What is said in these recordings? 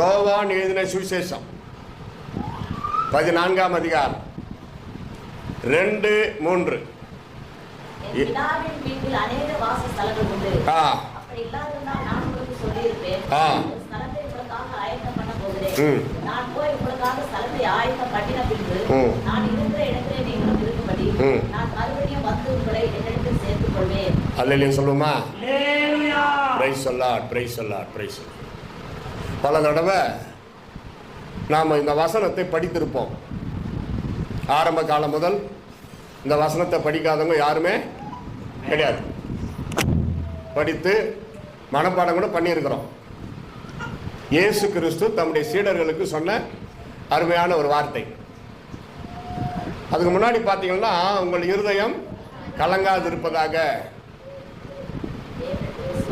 யோவான் எழுதின சுவிசேஷம் 14ஆம் அதிகாரம் 2-3. சொல்லுமா? பல தடவை நாம் இந்த வசனத்தை படித்திருப்போம். ஆரம்ப காலம் முதல் இந்த வசனத்தை படிக்காதவங்க யாருமே கிடையாது. படித்து மனப்பாடம் கூட பண்ணியிருக்கிறோம். இயேசு கிறிஸ்து தம்முடைய சீடர்களுக்கு சொன்ன அருமையான ஒரு வார்த்தை. அதுக்கு முன்னாடி பார்த்தீங்கன்னா, உங்கள் இருதயம் கலங்காது இருப்பதாக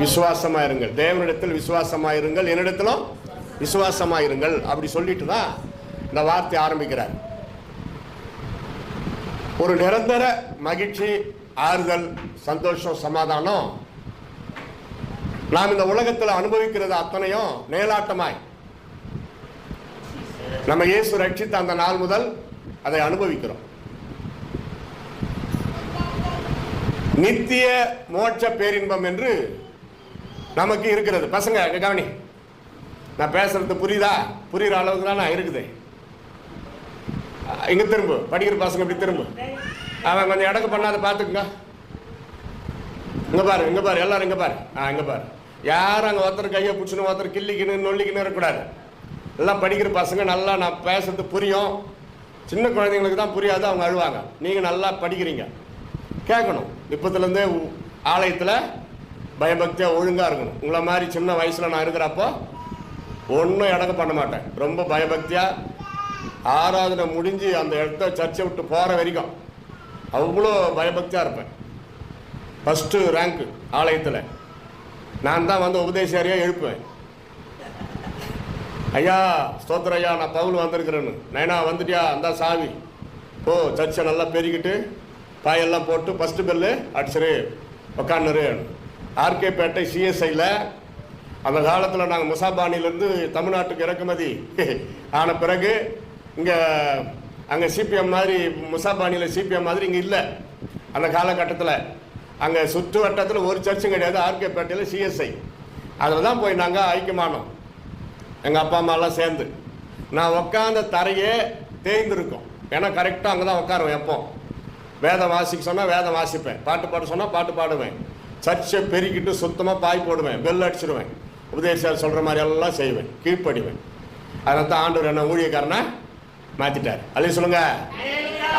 விசுவாசமாயிருங்கள், தேவனிடத்தில் விசுவாசமாயிருங்கள், என்னிடத்திலும் விசுவாசமாயிருங்கள் அப்படி சொல்லிட்டு தான் இந்த வார்த்தை ஆரம்பிக்கிறார். ஒரு நிரந்தர மகிழ்ச்சி, ஆறுதல், சந்தோஷம், சமாதானம் நாம் இந்த உலகத்தில் அனுபவிக்கிறது அத்தனையும் நேலாட்டமாய் நம்ம இயேசு ரட்சித்த அந்த நாள் முதல் அதை அனுபவிக்கிறோம். நித்திய மோட்ச பேரின்பம் என்று நமக்கு இருக்கிறது. பசங்க கவனி, நான் பேசுறது புரியுதா? புரியுற அளவுக்கு தான் நான் இருக்குது. இங்க திரும்ப படிக்கிற பசங்க இப்படி திரும்ப, அவன் கொஞ்சம் இடக்கு பண்ணாத பார்த்துக்குங்க. இங்க பாரு, இங்க பாரு, எல்லாரும் இங்க பாரு, இங்க பாரு. யாரும் அங்கே ஒருத்தர் கையை பிடிச்சின்னு ஒருத்தர் கிள்ளிக்கின்னு நொல்லிக்கின்னு இருக்கக்கூடாது. எல்லாம் படிக்கிற பசங்க நல்லா நான் பேசுறது புரியும். சின்ன குழந்தைங்களுக்கு தான் புரியாது, அவங்க அழுவாங்க. நீங்கள் நல்லா படிக்கிறீங்க, கேட்கணும். இப்போத்துலேருந்தே ஆலயத்தில் பயபக்தியாக ஒழுங்காக இருக்கணும். உங்களை மாதிரி சின்ன வயசில் நான் இருக்கிறப்போ ஒன்றும் இடக்க பண்ண மாட்டேன். ரொம்ப பயபக்தியாக ஆராதனை முடிஞ்சு அந்த இடத்த சர்ச்சை விட்டு போகிற வரைக்கும் அவ்வளோ பயபக்தியாக இருப்பேன். ஃபஸ்ட்டு ரேங்க்கு ஆலயத்தில் நான் தான் வந்து உபதேசாரியாக எழுப்புவேன். ஐயா ஸ்தோத்திர ஐயா, நான் பவுல் வந்திருக்கிறேன்னு. நைனா வந்துட்டியா? அந்த சாவி ஓ, சர்ச்சை நல்லா பெருகிட்டு பாயெல்லாம் போட்டு ஃபஸ்ட்டு பெல்லு அடிச்சிரு, உக்காந்துரு. ஆர்கேபேட்டை சிஎஸ்ஐயில் அந்த காலத்தில் நாங்கள் முசாபானிலேருந்து தமிழ்நாட்டுக்கு இறக்குமதி ஆன பிறகு இங்கே அங்கே சிபிஎம் மாதிரி, முசாபானியில் சிபிஎம் மாதிரி இங்கே இல்லை. அந்த காலகட்டத்தில் அங்கே சுற்று வட்டத்தில் ஒரு சர்ச்சும் கிடையாது. ஆர்கேபேட்டையில் சிஎஸ்ஐ, அதில் தான் போய் நாங்கள் ஐக்கியமானோம், எங்கள் அப்பா அம்மாலாம் சேர்ந்து. நான் உட்காந்த தரையே தேய்ந்திருக்கோம். ஏன்னா கரெக்டாக அங்கே தான் உட்காருவேன். எப்போ வேதம் வாசிக்க சொன்னால் வேதம் வாசிப்பேன், பாட்டு பாட சொன்னால் பாட்டு பாடுவேன், சர்ச்சை பெருக்கிட்டு சுத்தமாக பாய் போடுவேன், பெல் அடிச்சிடுவேன், உபதேசார் சொல்கிற மாதிரி எல்லாம் செய்வேன், கீழ்ப்படிவேன். அதனால தான் ஆண்டவர் என்ன ஊழியக்காரனை மாற்றிட்டார். அல்ல சொல்லுங்க.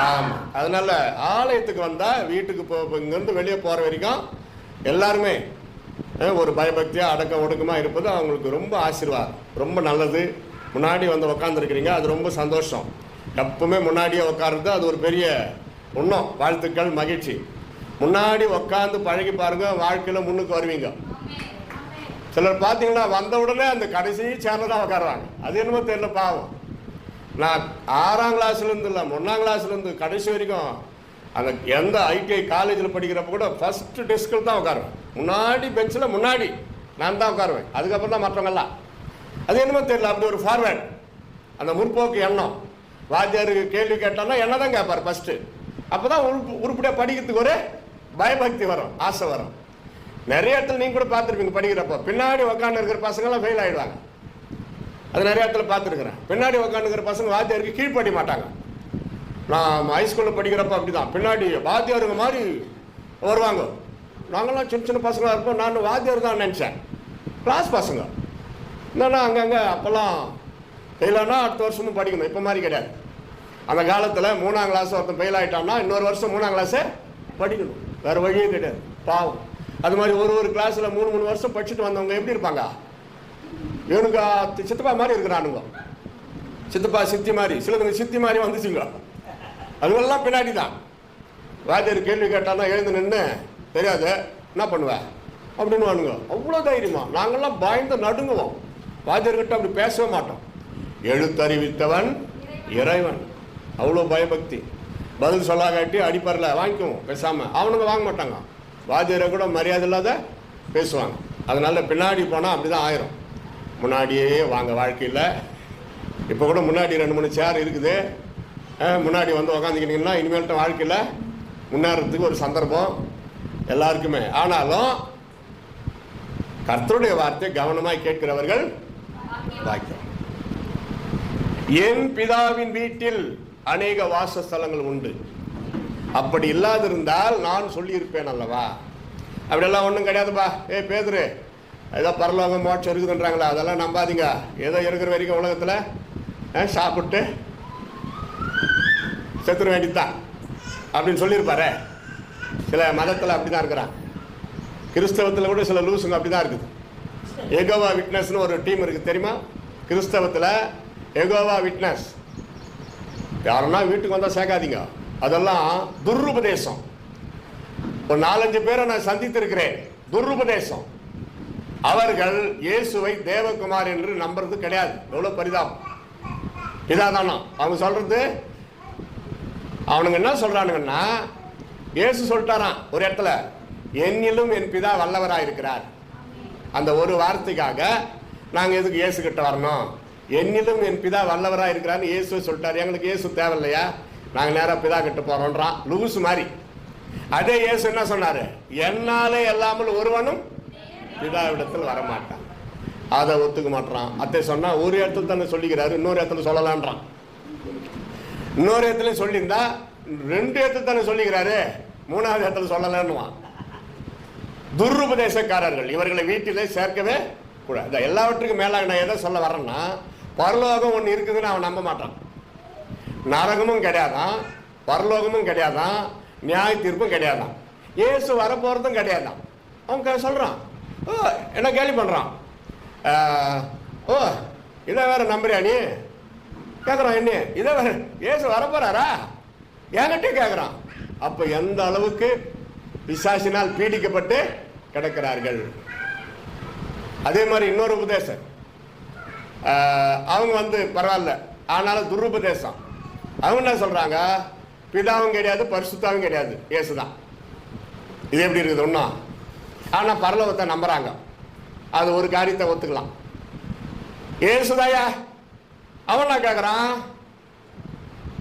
ஆமாம். அதனால ஆலயத்துக்கு வந்தால் வீட்டுக்கு இங்கேருந்து வெளியே போகிற வரைக்கும் எல்லாருமே ஒரு பயபக்தியாக அடக்க ஒடுக்கமாக இருப்பது அவங்களுக்கு ரொம்ப ஆசீர்வாதம், ரொம்ப நல்லது. முன்னாடி வந்து உக்காந்துருக்கிறீங்க, அது ரொம்ப சந்தோஷம். எப்பவுமே முன்னாடியே உட்காருறது அது ஒரு பெரிய இன்னும் வாழ்த்துக்கள், மகிழ்ச்சி. முன்னாடி உட்காந்து பழகி பாருங்க, வாழ்க்கையில் முன்னுக்கு வருவீங்க. சிலர் பார்த்தீங்கன்னா வந்த உடனே அந்த கடைசி சேர்ல தான் உட்காருவாங்க. அது என்னமோ தெரியல, பாவம். நான் 6ஆம் கிளாஸ்லேருந்து இல்லை 1ஆம் கிளாஸ்லேருந்து கடைசி வரைக்கும் அந்த எந்த ஐடிஐ காலேஜில் படிக்கிறப்ப கூட ஃபஸ்ட்டு டெஸ்கில் தான் உட்காருவேன். முன்னாடி பெஞ்சில் முன்னாடி நான் தான் உட்காருவேன். அதுக்கப்புறம் தான் மற்றவங்கெல்லாம். அது என்னமோ தெரியல, அப்படி ஒரு ஃபார்வேர்ட், அந்த முற்போக்கு எண்ணம். வாத்தியாருக்கு கேள்வி கேட்டான்னா என்ன தான் கேட்பார் ஃபஸ்ட்டு. அப்போ தான் உருப்படியாக படிக்கிறதுக்கு ஒரு பயபக்தி வரும், ஆசை வரும். நிறைய இடத்துல நீங்கள் கூட பார்த்துருப்பீங்க, படிக்கிறப்போ பின்னாடி உட்காந்து இருக்கிற பசங்களாம் ஃபெயில் ஆகிடுவாங்க. அது நிறைய இடத்துல பார்த்துருக்குறேன். பின்னாடி உட்காந்துக்கிற பசங்க வாத்தியாருக்கு கீழ்ப்படி மாட்டாங்க. நான் ஹைஸ்கூலில் படிக்கிறப்ப அப்படி தான், பின்னாடி வாத்தியாருங்க மாதிரி வருவாங்க. நாங்களாம் சின்ன சின்ன பசங்களாக இருப்போம். நான் வாத்தியார் தான் நினச்சேன், கிளாஸ் பசங்க. என்னன்னா அங்கங்கே அப்போல்லாம் ஃபெயிலானா அடுத்த வருஷமும் படிக்கணும், இப்போ மாதிரி கிடையாது. அந்த காலத்தில் 3ஆம் கிளாஸ் ஒருத்தன் ஃபெயில் ஆகிட்டான்னா இன்னொரு வருஷம் 3ஆம் கிளாஸே படிக்கணும், வேறு வழியே கிடையாது. பாவம். அது மாதிரி ஒரு கிளாஸில் 3 வருஷம் படிச்சுட்டு வந்தவங்க எப்படி இருப்பாங்க? இவனுக்கு சித்தப்பா மாதிரி இருக்கிறானுங்க, சித்தப்பா சித்தி மாதிரி, சிலதுங்க சித்தி மாதிரி வந்துச்சுங்க. அதுவெல்லாம் பின்னாடி தான். வாத்தியார் கேள்வி கேட்டான்னா எழுந்து நின்று தெரியாது என்ன பண்ணுவேன் அப்படின்னு வானுங்க. அவ்வளோ தைரியமா நாங்கள்லாம் பயந்து நடுங்குவோம். வாத்தியார்கிட்ட அப்படி பேசவே மாட்டோம். எழுத்தறிவித்தவன் இறைவன், அவ்வளோ பயபக்தி. பதில் சொல்லாகாட்டி அடிப்பரில் வாங்கிக்குவோம் பேசாமல். அவனுங்க வாங்க மாட்டாங்க. வாத்தியாரை கூட மரியாதை இல்லாத பேசுவாங்க. அதனால பின்னாடி போனால் அப்படி தான் ஆயிரும். முன்னாடியே வாங்க வாழ்க்கையில். இப்போ கூட முன்னாடி 2-3 சேர் இருக்குது. முன்னாடி வந்து உக்காந்துக்கிட்டீங்கன்னா இனிமேல்ட்ட வாழ்க்கையில் முன்னேறதுக்கு ஒரு சந்தர்ப்பம் எல்லாருக்குமே. ஆனாலும் கர்த்தருடைய வார்த்தை கவனமாய் கேட்கிறவர்கள் பாக்கியம். என் பிதாவின் வீட்டில் அநேக வாசஸ்தலங்கள் உண்டு, அப்படி இல்லாதிருந்தால் நான் சொல்லியிருப்பேன் அல்லவா. அப்படியெல்லாம் ஒன்றும் கிடையாதுப்பா. பேதுரு, ஏதோ பரலோகம் மோட்சம் இருக்குதுன்றாங்களா, அதெல்லாம் நம்பாதீங்க. ஏதோ இருக்கிற வரைக்கும் உலகத்தில் சாப்பிட்டு செத்துற வேண்டியதுதான் அப்படின்னு சொல்லியிருப்பாரு. சில மதத்தில் அப்படி தான் இருக்கிறான். கிறிஸ்தவத்தில் கூட சில லூசுங்க அப்படி தான் இருக்குது. எகோவா விட்னஸ்னு ஒரு டீம் இருக்குது தெரியுமா? கிறிஸ்தவத்தில் எகோவா விட்னஸ். யாருன்னா வீட்டுக்கு வந்தால் சேர்க்காதீங்க, அதெல்லாம் துருபதேசம். ஒரு 4-5 பேரை நான் சந்தித்திருக்கிறேன். துருபதேசம். அவர்கள் இயேசுவை தேவகுமார் என்று நம்புறது கிடையாது. எவ்வளோ பரிதாபம். இதாதானா அவங்க சொல்றது. அவனுங்க என்ன சொல்றானுங்கன்னா, இயேசு சொல்லிட்டாராம் ஒரு இடத்துல, என்னிலும் என் பிதா வல்லவராயிருக்கிறார். அந்த ஒரு வார்த்தைக்காக நாங்கள் எதுக்கு இயேசு கிட்ட வரணும்? என்னிலும் என் பிதா வல்லவராக இருக்கிறான்னு இயேசு சொல்லிட்டார். எங்களுக்கு இயேசு தேவையில்லையா, நாங்கள் நேராக பிதா கிட்ட போகிறோன்றான் லூசு மாதிரி. அதே இயேசு என்ன சொன்னார்? என்னாலே எல்லாமல் ஒருவனும் பிதாவிடத்தில் வரமாட்டான். அதை ஒத்துக்க மாட்டான். அத்தை சொன்னால் ஒரு இடத்துல தானே சொல்லிக்கிறாரு, இன்னொரு இடத்துல சொல்லலான்றான். இன்னொரு இடத்துல சொல்லியிருந்தா 2 இடத்துல தானே சொல்லிக்கிறாரு, 3வது இடத்துல சொல்லலான்னுவான். துருபதேசக்காரர்கள், இவர்களை வீட்டிலே சேர்க்கவே கூடாது. எல்லாவற்றுக்கும் மேலாக நான் எதை சொல்ல வரேன்னா, பரலோகம் ஒன்று இருக்குதுன்னு அவன் நம்ப மாட்டான். நரகமும் கிடையாதான், பரலோகமும் கிடையாதான், நியாய தீர்ப்பும் கிடையாதான், இயேசு வரப்போகிறதும் கிடையாதான். அவன் சொல்கிறான். என்ன கேள்வி பண்ணுறான்? ஓ இதை வேற நம்புறியா நீ கேட்குறான். என்ன இதை வேற இயேசு வரப்போறாரா என்கிட்டே கேட்குறான். அப்போ எந்த அளவுக்கு பிசாசினால் பீடிக்கப்பட்டு கிடக்கிறார்கள். அதே மாதிரி இன்னொரு உபதேசம், அவங்க வந்து பரவாயில்ல, ஆனாலும் துருபதேசம். அவங்க என்ன சொல்றாங்க? பிதாவும் கிடையாது, பரிசுத்தாவும் கிடையாது, இயேசுதான். இது எப்படி இருக்குது ஒன்றா? ஆனால் பரலோகத்தை நம்புறாங்க. அது ஒரு காரியத்தை ஒத்துக்கலாம். இயேசுதாயா அவன் நான் கேட்குறான்.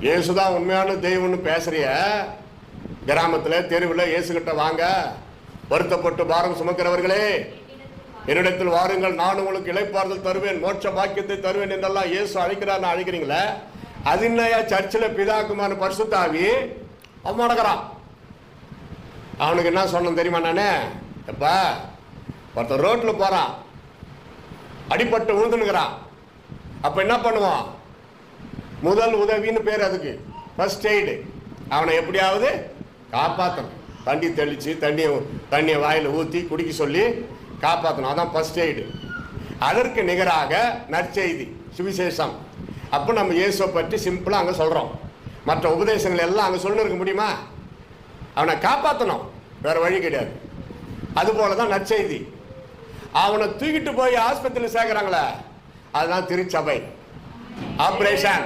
இயேசுதான் உண்மையான தெய்வம்னு பேசுறிய, கிராமத்தில் தெருவில் இயேசுகிட்ட வாங்க, வருத்தப்பட்டு பாரம் சுமக்கிறவர்களே என்னிடத்தில் வாருங்கள், நான் உங்களுக்கு இளைப்பாறுதல் தருவேன், மோட்ச பாக்கியத்தை தருவேன் என்றெல்லாம் இயேசு அழைக்கிறான்னு அழைக்கிறீங்களே, அது என்னையா சர்ச்சில் பிதாக்குமான பரிசுத்தாவி அவன் நடக்கிறான். அவனுக்கு என்ன சொன்னேன் தெரியுமா? நானே எப்பா ஒருத்தர் ரோட்டில் போகிறான், அடிப்பட்டு விழுந்துனுக்கிறான். அப்போ என்ன பண்ணுவான்? முதல் உதவின்னு பேர் அதுக்கு, ஃபர்ஸ்ட் எய்டு. அவனை எப்படியாவது காப்பாற்றணும். தண்ணி தெளித்து தண்ணியை வாயில் ஊற்றி குடிக்க சொல்லி காப்பாற்றணும். அதான் ஃபர்ஸ்ட் எய்டு. அதற்கு நிகராக நற்செய்தி, சுவிசேஷம். அப்போ நம்ம இயேசுவை பற்றி சிம்பிளாக அங்கே சொல்கிறோம். மற்ற உபதேசங்கள் எல்லாம் அங்கே சொல்லி இருக்க முடியுமா? அவனை காப்பாற்றணும், வேறு வழி கிடையாது. அதுபோல தான் நற்செய்தி. அவனை தூக்கிட்டு போய் ஆஸ்பத்திரியில் சேர்க்குறாங்களே, அதுதான் திருச்சபை, ஆபரேஷன்.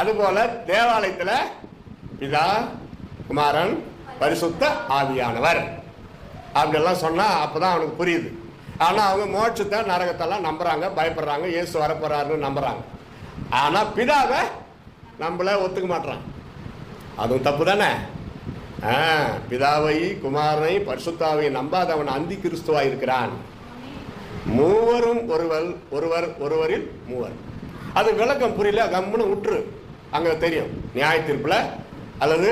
அதுபோல தேவாலயத்தில் பிதா, குமாரன், பரிசுத்த ஆவியானவர் அப்படியெல்லாம் சொன்னால் அப்போ தான் அவனுக்கு புரியுது. ஆனால் அவங்க மோட்சத்தை நரகத்தெல்லாம் நம்புகிறாங்க, பயப்படுறாங்க, இயேசு வரப்போறாருன்னு நம்புகிறாங்க. ஆனால் பிதாவை நம்மள ஒத்துக்க மாட்டுறான். அதுவும் தப்பு தானே. பிதாவை, குமாரனை, பரிசுத்தாவை நம்பாதவன் அந்தி கிறிஸ்துவாக இருக்கிறான். மூவரும் ஒருவரில் மூவர். அது விளக்கம் புரியல, கம்முன்னு விட்டுரு. அங்கே தெரியும், நியாய தீர்ப்பில் அல்லது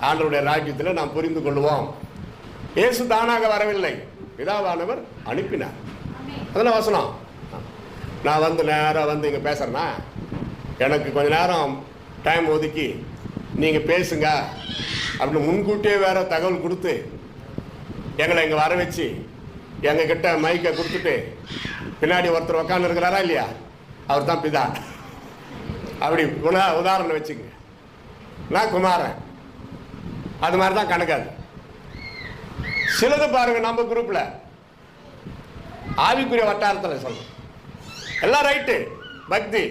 ஆண்டவருடைய ராஜ்யத்தில் நாம் புரிந்து கொள்வோம். இயேசு தானாக வரவில்லை, பிதாவானவர் அனுப்பினார். அதெல்லாம் வசனம். நான் வந்து நேராக வந்து இங்கே பேசுகிறேன்னா, எனக்கு கொஞ்ச நேரம் டைம் ஒதுக்கி நீங்கள் பேசுங்க அப்படின்னு முன்கூட்டியே வேற தகவல் கொடுத்து எங்களை இங்கே வர வச்சு எங்ககிட்ட மைக்கை கொடுத்துட்டு பின்னாடி ஒருத்தர் உக்காந்து இருக்கிறாரா இல்லையா, அவர் தான் பிதா. அப்படி உதாரணம் வச்சுங்க. நான் குமாரன், அது மாதிரி தான் கணக்காது. சிலது பாருங்க, நம்ம குரூப்ல ஆவிக்குரிய வட்டாரத்தில் சொல்றோம் எல்லாம் ரைட்டு, பக்தி.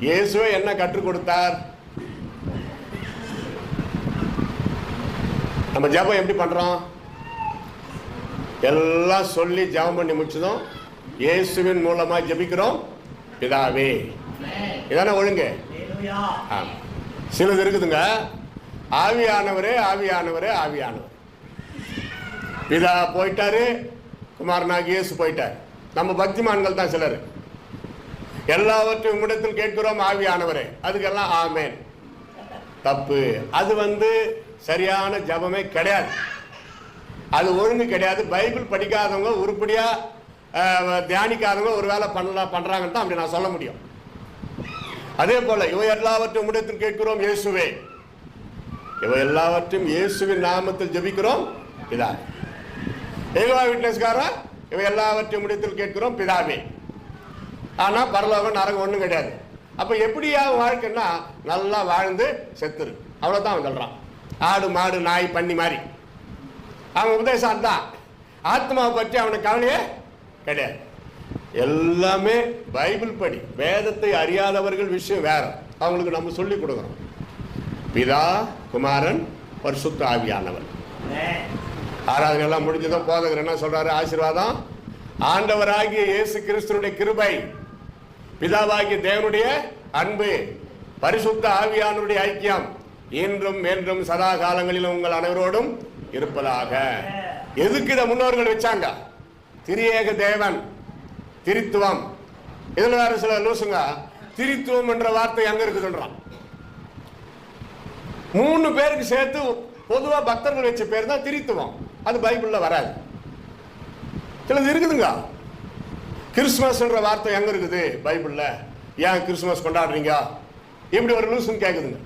இயேசுவை என்ன கற்றுக் கொடுத்தார்? நம்ம ஜெபம் எப்படி பண்றோம்? எல்லாம் சொல்லி ஜெபம் பண்ணி முடிச்சதும் இயேசுவின் மூலமா ஜெபிக்கிறோம் பிதாவே. இதான ஒழுங்கு. சிலது இருக்குதுங்க, ஆவியானவரே ஆவியானவரே ஆவியானவர். பிதா போயிட்டாரு, குமாரனாகி இயேசு போயிட்டார். நம்ம பக்திமான்கள் தான் சிலர். எல்லாவற்றையும் உம்மிடத்தில் கேட்கிறோம் ஆவியானவரே, அதுக்கெல்லாம் ஆமேன். தப்பு. அது சரியான ஜபமே கிடையாது, அது ஒழுங்கு கிடையாது. பைபிள் படிக்காதவங்க, உருப்படியா தியானிக்காதவங்க ஒரு வேலை பண்றாங்கன்னு தான் அப்படி நான் சொல்ல முடியும். அதே போல இவை எல்லாவற்றையும் உம்மிடத்தில் கேட்கிறோம் இயேசுவே, இவை எல்லாவற்றையும் இயேசுவின் நாமத்தில் ஜெபிக்கிறோம் பிதாவே. ஏகோவா விட்னஸ்காரா, இவை எல்லாவற்றையும் உம்மிடத்தில் கேட்கிறோம் பிதாவே. ஆனா பரலோகம் நரகம் ஒண்ணும் கிடையாது. அப்ப எப்படியா வாழ்க்கைன்னா நல்லா வாழ்ந்து செத்துரு, அவ்வளவுதான் அவன் சொல்றான். ஆடு மாடு நாய் பன்னி மாதிரி அவன் உபதேசம் அதுதான். ஆத்மாவை பற்றி அவனுக்கு கவலையே கிடையாது. எல்லாமே பைபிள் படி. வேதத்தை அறியாதவர்கள் விஷயம் வேற, அவங்களுக்கு நம்ம சொல்லி கொடுக்குறோம். பிதா குமாரன் பரிசுத்த ஆவியானவர். ஆராதனை எல்லாம் முடிஞ்சதும் போதகர் என்ன சொல்றாரு? ஆசீர்வாதம். ஆண்டவராகிய இயேசு கிறிஸ்துவினுடைய கிருபை, பிதாவாகிய தேவனுடைய அன்பு, பரிசுத்த ஆவியானவருடைய ஐக்கியம் இன்றும் என்றும் சதா காலங்களிலும் உங்கள் அனைவரோடும் இருப்பதாக. எதுக்கு இதை முன்னோர்கள் வச்சாங்க? திரியேக தேவன், திரித்துவம். இதுல வேற சில லூசுங்க திரித்துவம் என்ற வார்த்தை எங்க இருக்குதுன்றான். 3 பேருக்கு சேர்த்து பொதுவா பக்தர்கள் வச்ச பேர் தான் திரித்துவம். அது பைபிள்ல வராது. சிலது இருக்குதுங்க. கிறிஸ்துமஸ் என்ற வார்த்தை எங்க இருக்குது பைபிள்ல? ஏன் கிறிஸ்துமஸ் கொண்டாடுறீங்க இப்படி ஒரு லூசுன்னு கேக்குதுங்க.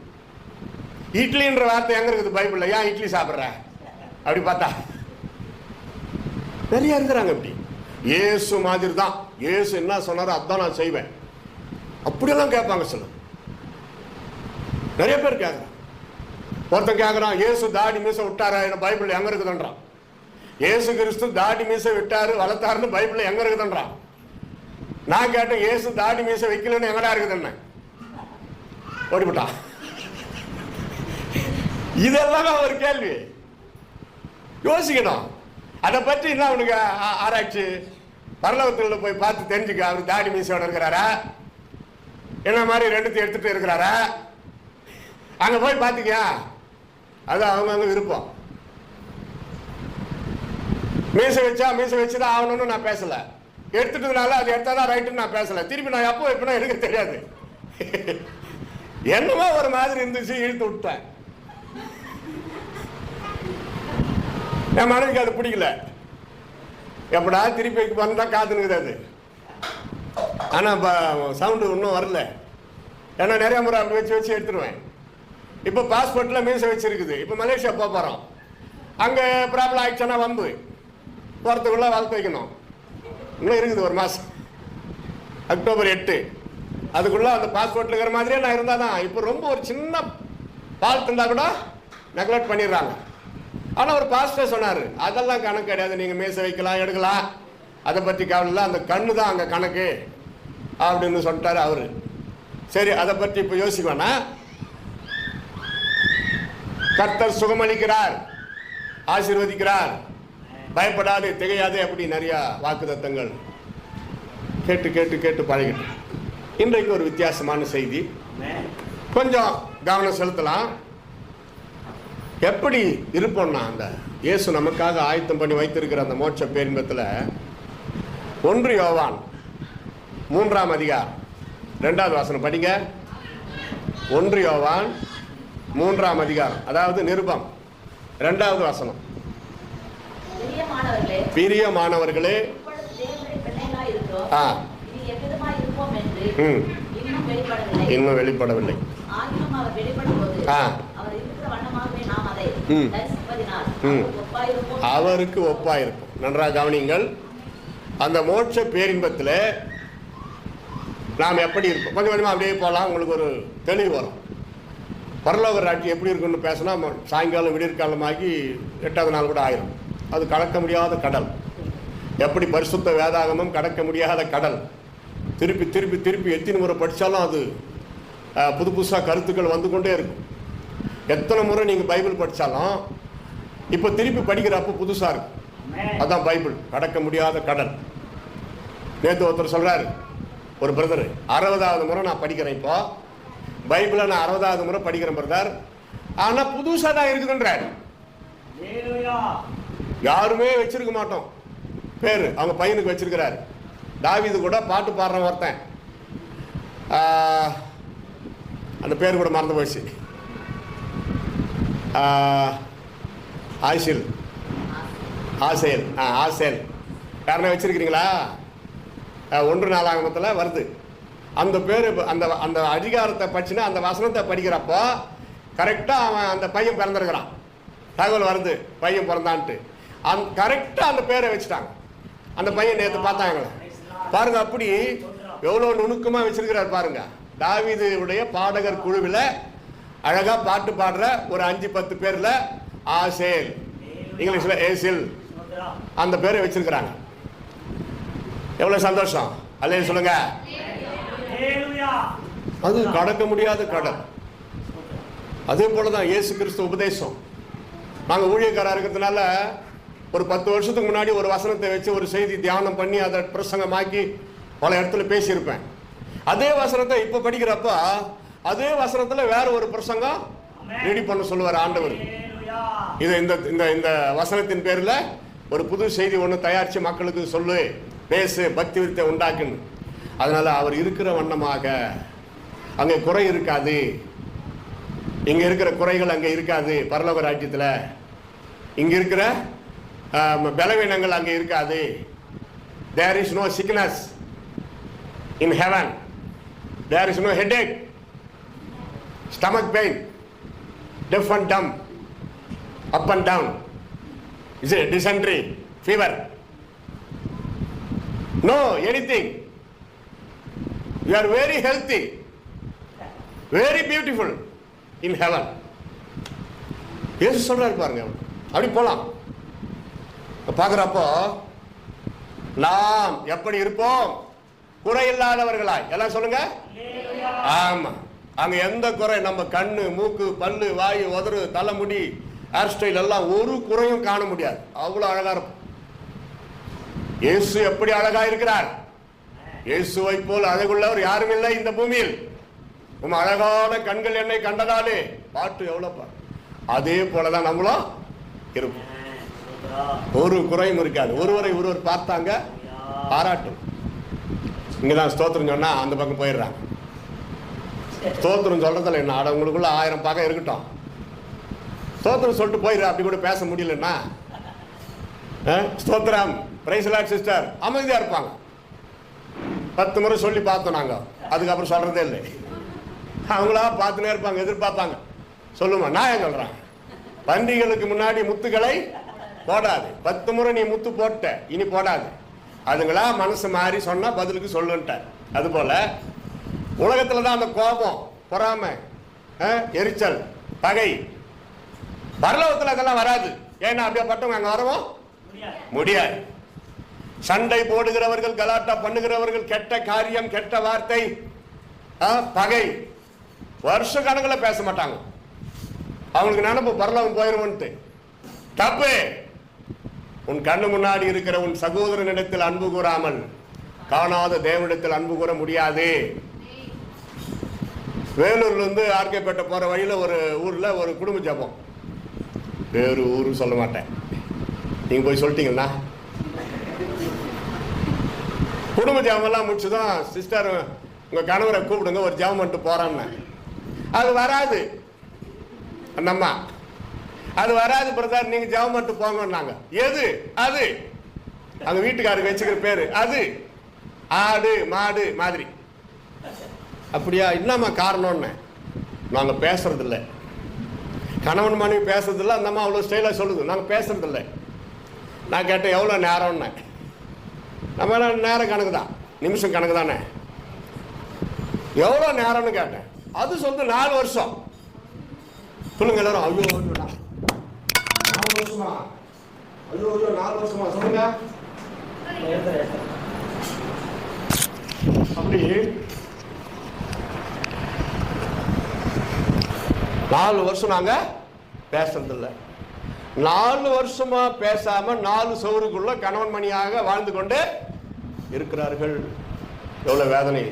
இட்லின்ற வார்த்தை எங்க இருக்குது பைபிள்ல? ஏன் இட்லி சாப்பிட்ற அப்படி பார்த்தா நிறைய இருக்கிறாங்க. அப்படி இயேசு மாதிரி தான், இயேசு என்ன சொன்னாரோ அதான் நான் செய்வேன் அப்படியெல்லாம் கேட்பாங்க. சில நிறைய பேர் கேட்கறான். ஒருத்தன் கேட்கறான், இயேசு தாடி மீச விட்டாரா பைபிள் எங்க இருக்குதுன்றான். இயேசு கிறிஸ்து தாடி மீச விட்டாரு வளர்த்தாருன்னு பைபிள் எங்க இருக்குதுன்றான். நான் கேட்டேன், இயேசு தாடி மீச வைக்கலன்னு எங்கடா இருக்குதுன்னு ஓடிவிட்டான். இதெல்லாம் ஒரு கேள்வி யோசிக்கணும். அதை பற்றி என்ன அவனுக்கு ஆராய்ச்சி? பரலோகத்தில் போய் பார்த்து தெரிஞ்சுக்க. அவர் தாடி மீசோட இருக்கிறாரா, என்ன மாதிரி ரெண்டுத்தையும் எடுத்துட்டு இருக்கிறாரா? அங்க போய் பார்த்துக்க. அது அவங்க விருப்பம். மீச வச்சா மீச வச்சுதான் ஆகணும்னு நான் பேசல. எடுத்துட்டதுனால அது எடுத்தாதான் ரைட்டுன்னு நான் பேசல. திருப்பி நான் எப்போ எப்படின்னா எனக்கு தெரியாது. என்னமோ ஒரு மாதிரி இருந்துச்சு, இழுத்து விட்டேன். என் மனைவிக்கு அது பிடிக்கல. எப்படா திருப்பி வந்தா காத்துனுக்குது அது. ஆனா சவுண்டு இன்னும் வரல. ஏன்னா நிறைய முறை அப்படி வச்சு எடுத்துருவேன். இப்போ பாஸ்போர்ட்ல மீச வச்சிருக்குது. இப்போ மலேசியா போறோம். அங்க ப்ராப்ளம் ஆயிடுச்சுன்னா வந்து போறதுக்குள்ள வளர்த்து வைக்கணும். இன்னும் இருக்குது ஒரு மாசம், அக்டோபர் 8. அதுக்குள்ள அந்த பாஸ்போர்ட்ல இருக்கிற மாதிரியே நான் இருந்தாதான். இப்போ ரொம்ப ஒரு சின்ன பால் இருந்தா கூட நெக்லெக்ட் பண்ணிடுறாங்க. ஆனா ஒரு பாஸ்டர் சொன்னாரு, அதெல்லாம் கணக்கு கிடையாது, நீங்க மீச வைக்கலாம் எடுக்கலாம், அதை பற்றி கவலை இல்லை, அந்த கண்ணு தான் அங்க கணக்கு அப்படின்னு சொல்லிட்டாரு அவரு. சரி, அதை பற்றி இப்ப யோசிக்கவேனா. கர்த்தர் சுகமளிக்கிறார், ஆசீர்வதிக்கிறார், பயப்படாது திகையாது, அப்படி நிறைய வாக்குத்தத்தங்கள் கேட்டு கேட்டு கேட்டு பழகிட்டு. இன்றைக்கு ஒரு வித்தியாசமான செய்தி, கொஞ்சம் கவனம் செலுத்தலாம். எப்படி இருப்போம்னா, அந்த இயேசு நமக்காக ஆயத்தம் பண்ணி வைத்திருக்கிற அந்த மோட்ச பேரின்பத்தில் 1 யோவான் 3ஆம் அதிகாரம் 2வது வசனம் படிங்க. 1 யோவான் 3ஆம் அதிகாரம், அதாவது நிருபம் 2வது வசனம். பிரியமானவர்களே, இன்னும் வெளிப்படவில்லை. அவருக்கு ஒப்பாயிருக்கும். நன்றாக கவனிங்கள். அந்த மோட்ச பேரின்பத்தில் நாம் எப்படி இருப்போம்? கொஞ்சம் கொஞ்சமாக அப்படியே போகலாம், உங்களுக்கு ஒரு தெளிவு வரும். பரலோக ராட்சி எப்படி இருக்குன்னு பேசினா சாயங்காலம் விடியற்காலமாகி 8வது நாள் கூட ஆயிரும். அது கடக்க முடியாத கடல். எப்படி பரிசுத்த வேதாகமம் கடக்க முடியாத கடல். திருப்பி திருப்பி திருப்பி எத்தனை முறை படித்தாலும் அது புது புதுசாக கருத்துக்கள் வந்து கொண்டே இருக்கும். எத்தனை முறை நீங்கள் பைபிள் படித்தாலும் இப்போ திருப்பி படிக்கிறப்போ புதுசாக இருக்கும். அதுதான் பைபிள், கடக்க முடியாத கடல். நேற்று ஒருத்தர் சொல்றாரு, ஒரு பிரதர், 60வது முறை நான் படிக்கிறேன், இப்போ பைபிளை நான் 60வது முறை படிக்கிறேன் பிரதர், ஆனா புதுசா தான் இருக்குதுன்றாரு. யாருமே வச்சிருக்க மாட்டோம் பேரு, அவங்க பையனுக்கு வச்சிருக்கிறாரு. தாவீது கூட பாட்டு பாடுற ஒருத்தன், அந்த பேர் கூட மறந்து போயிடுச்சு, ஆசில் ஆசேல் ஆசேல் யாருன்னா வச்சிருக்கிறீங்களா? 1 வருது அந்த பேர். அந்த அந்த அதிகாரத்தை படிச்சுன்னா அந்த வசனத்தை படிக்கிறப்போ கரெக்டாக அவன் அந்த பையன் பிறந்திருக்கிறான், தகவல் வருது பையன் பிறந்தான்ட்டு. கரெக்டாக அந்த பேரை வச்சுட்டாங்க. அந்த பையன் நேற்று பார்த்தாங்களே பாருங்க, அப்படி எவ்வளோ நுணுக்கமாக வச்சிருக்கிறார் பாருங்க. தாவீதுடைய பாடகர் குழுவில் அழகா பாட்டு பாடுற ஒரு 5-10 பேர்ல ஆசேல், இங்கிலீஷ்ல ஏசில், அந்த பேரை வச்சிருக்கிறாங்க. எவ்வளவு சந்தோஷம், அல்லேலூயா சொல்லுங்க. அது கடக்க முடியாத கடல். அதே போலதான் இயேசு கிறிஸ்து உபதேசம். நாங்க ஊழியக்காரா இருக்கிறதுனால ஒரு 10 வருஷத்துக்கு முன்னாடி ஒரு வசனத்தை வச்சு ஒரு செய்தி தியானம் பண்ணி அதை பிரசங்கமாக்கி பல இடத்துல பேசியிருப்பேன். அதே வசனத்தை இப்ப படிக்கிறப்ப அதே வசனத்துல வேற ஒரு பிரசங்கம் ரெடி பண்ண சொல்லுவார் ஆண்டவர். இது இந்த இந்த இந்த வசனத்தின் பேர்ல ஒரு புது செய்தி ஒன்று தயாரிச்சு மக்களுக்கு சொல்லு, பேசு, பக்தி விருத்தை உண்டாக்குன்னு. அதனால அவர் இருக்கிற வண்ணமாக அங்கே குறை இருக்காது. இங்க இருக்கிற குறைகள் அங்கே இருக்காது. பரலோக ராஜ்யத்தில் இங்க இருக்கிற பலவீனங்கள் அங்கே இருக்காது. There is no sickness in heaven. There is no headache, stomach pain, deaf and dumb, up and down, is it dysentery, fever, no anything. You are very healthy, very beautiful in heaven. இயேசு சொல்றாரு பாருங்க. அப்படி போலாம் பார்க்கிறப்போ நாம் எப்படி இருப்போம்? குறையில்லாதவர்களாய். எல்லாம் சொல்லுங்க. ஆமா, அங்க எந்த குறை, நம்ம கண்ணு, மூக்கு, பல்லு, வாயு, உதறு, தலைமுடி, ஹேர் ஸ்டைல் எல்லாம் ஒரு குறையும் காண முடியாது. அவ்வளவு அழகா இருக்கும். இயேசு எப்படி அழகா இருக்கிறார்? இயேசுவை போல் அழகுள்ளவர் யாரும் இல்லை இந்த பூமியில். உம் அழகான கண்கள் என்னை கண்டதாலே பாட்டு எவ்வளவு. அதே போலதான் நம்மளும் இருப்போம். ஒரு குறையும் இருக்காது. ஒருவரை ஒருவர் பார்த்தாங்க, பாராட்டும். இங்கதான் ஸ்தோத்திரம் சொன்னா அந்த பக்கம் போயிடுறாங்க. ஸ்தோத்திரம் சொல்றதுல என்ன, உங்களுக்குள்ள 1000 பக்கம் இருக்கட்டும், ஸ்தோத்திரம் சொல்லிட்டு போயிடுற. அப்படி கூட பேச முடியலன்னா ஸ்தோத்திரம், பிரைஸ் தி லார்ட் சிஸ்டர், அமைதியா இருப்பாங்க. 10 முறை சொல்லி பார்த்தோம் நாங்க, அதுக்கப்புறம் சொல்றதே இல்லை. அவங்களா பார்த்துனே இருப்பாங்க, எதிர்பார்ப்பாங்க. சொல்லுமா, நான் ஏன் சொல்றேன், பண்டிகைகளுக்கு முன்னாடி முத்துக்களை போடாது. 10 முறை நீ முத்து போட்ட, இனி போடாது. அதுங்களா மனசு மாறி சொன்னா பதிலுக்கு சொல்லுன்ட்டார். அது போல உலகத்துலதான் அந்த கோபம், பொறாமை, எரிச்சல், பகை. பரலோகத்துல அதெல்லாம் வராது. ஏன்னா அப்படியேப்பட்டவங்க அங்க வரவும் முடியாது. சண்டை போடுகிறவர்கள், கலாட்டா பண்ணுகிறவர்கள், கெட்ட காரியம், கெட்ட வார்த்தை, பகை, வருஷ கணக்கில் பேச மாட்டாங்க. அவங்களுக்கு நினைப்பு பரலோகம் போயிருவோன்ட்டு. தப்பு. உன் கண்ணு முன்னாடி இருக்கிற உன் சகோதரனிடத்தில் அன்பு கூறாமல் காணாத தேவனிடத்தில் அன்பு கூற முடியாது. வேலூர்ல இருந்து ஆர்கேபேட்டை போற வழியில ஒரு ஊர்ல ஒரு குடும்ப ஜபம், வேறு ஊரு சொல்ல மாட்டேன், நீங்க போய் சொல்லிட்டீங்கன்னா. குடும்ப ஜபம் எல்லாம் முடிச்சுதான், சிஸ்டர் உங்க கணவரை கூப்பிடுங்க, ஒரு ஜபம் பண்ணிட்டு போறான்னு. அது வராது அந்த அம்மா, அது வராது பிரதர், நீங்க ஜெபம் பண்ணிட்டு போங்கன்னாங்க. எது அது? அங்க வீட்டுக்காரருக்கு வச்சுக்கிற பேரு அது. ஆடு மாடு மாதிரி. அப்படியா? என்னம்மா காரணம்னு. நாங்க பேசுறது இல்லை, கணவன் மனைவி பேசுறது இல்லை. அந்த அம்மா அவ்வளவு ஸ்டைலா சொல்லுது, நாங்க பேசுறது இல்லை. நான் கேட்டேன் எவ்வளவு நேரம்னு. நம்ம நேரம் கணக்கு தான், நிமிஷம் கணக்கு தானே. எவ்வளவு நேரம்னு கேட்டேன். அது சொல்லுது 4 வருஷம். சொல்லுங்க எல்லாரும். ஐயோ 4 வருஷமா? ஐயோ 4 வருஷமா சொல்லுங்க. அப்படி 4 வருஷம் நாங்க பேசுறது இல்லை. 4 வருஷமா பேசாம 4 சவுருக்குள்ள கணவன் மணியாக வாழ்ந்து கொண்டு இருக்கிறார்கள். எவ்வளவு வேதனை.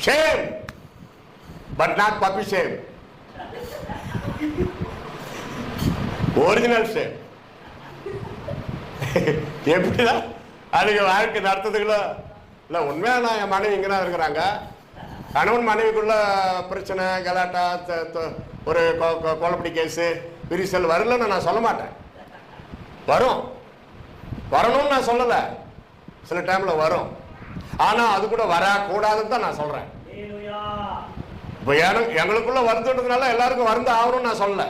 Shame but not puppy shame, original shame. எப்படிதான் அதுக்கு வாழ்க்கை நடத்துதுங்களோ இல்லை. உண்மையா நான் என் மனைவி இங்கே தான் இருக்கிறாங்க. கணவன் மனைவிக்குள்ள பிரச்சனை, கலாட்டா, ஒரு கொலைப்படி கேஸு, விரிசல் வரலன்னு நான் சொல்ல மாட்டேன். வரும், வரணும்னு நான் சொல்லலை. சில டைம்ல வரும். ஆனா அது கூட வரக்கூடாதுன்னு தான் நான் சொல்றேன். இப்போ எங்களுக்குள்ள வருதுன்றதுனால எல்லாருக்கும் வந்து ஆகணும்னு நான் சொல்லல.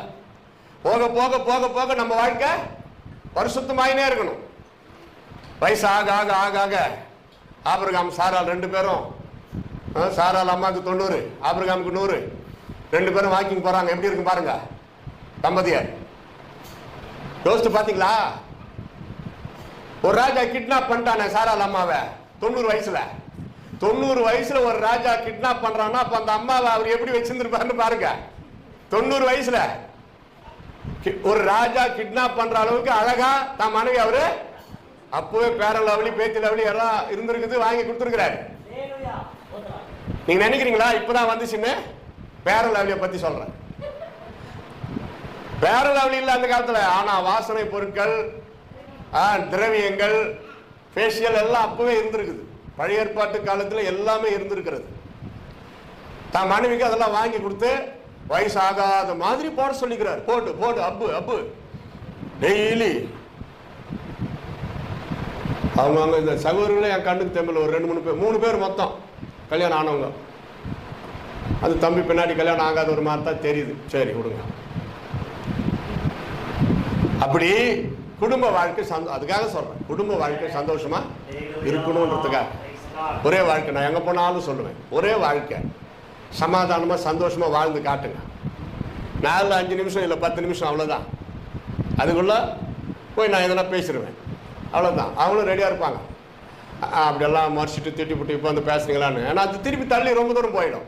போக போக போக போக நம்ம வாழ்க்கை பரிசுத்தமாயினே இருக்கணும். வயசு ஆக ஆக ஆக ஆக ஆபிரகாம் சாரால் 2 பேரும், சாரால் அம்மாவுக்கு 90, ஆபிரகாமுக்கு 100, 2 பேரும் வாக்கிங் போறாங்க. எப்படி இருக்கு பாருங்க தம்பதியர். யோசிச்சு பாத்தீங்களா? ஒரு ராஜா கிட்னாப் பண்ணிட்டானே சாரால் அம்மாவை 90 வயசுல. 90 வயசுல ஒரு ராஜா கிட்னாப் பண்றான்னா அப்ப அந்த அம்மாவை அவர் எப்படி வச்சிருந்திருப்பாருன்னு பாருங்க. 90 வயசுல ஒரு ராஜா கிட்னாப் பண்ற அளவுக்கு அழகா தான் மனைவி அவரு அப்பவே பேர லவ்லி, பேத்தி லவ்லி எல்லாம் இருந்திருக்குது, வாங்கி கொடுத்துருக்கிறாரு. நீங்க நினைக்கிறீங்களா இப்பதான் வந்துச்சுன்னு? பேர லவ்லிய பத்தி சொல்றேன். பேர லவ்லி இல்ல அந்த காலத்துல. ஆனா வாசனை பொருட்கள், திரவியங்கள், ஃபேஷியல் எல்லாம் அப்பவே இருந்திருக்குது. பழைய ஏற்பாட்டு காலத்துல எல்லாமே இருந்திருக்கிறது. தான் மனைவிக்கு அதெல்லாம் வாங்கி கொடுத்து வயசு ஆகாத மாதிரி போட சொல்லிக்கிறார். போட்டு போட்டு அப்பு அப்பு டெய்லி. அவங்க இந்த சகோதரர்களே என் கண்ணுக்கு தெம்பல ஒரு 2 3 பேர் 3 பேர் மொத்தம் கல்யாணம் ஆனவங்க. அது தம்பி பின்னாடி கல்யாணம் ஆகாத ஒரு மாதிரி தான் தெரியுது. சரி விடுங்க. அப்படி குடும்ப வாழ்க்கை அதுக்காக சொல்றேன். குடும்ப வாழ்க்கை சந்தோஷமா இருக்கணும்ன்றதுக்காக ஒரே வாழ்க்கை. நான் எங்க போனாலும் சொல்லுவேன், ஒரே வாழ்க்கை சமாதானமா சந்தோஷமா வாழ்ந்து காட்டுங்க. 4-5 நிமிஷம் இல்லை 10 நிமிஷம் அவ்வளவுதான். அதுக்குள்ள போய் நான் எதனா பேசிடுவேன், அவ்வளவுதான். அவங்களும் ரெடியா இருப்பாங்க. அப்படியெல்லாம் மறைச்சிட்டு திட்டிப்புட்டு இப்போ வந்து பேசுறீங்களான்னு. ஏன்னா அது திருப்பி தள்ளி ரொம்ப தூரம் போயிடும்.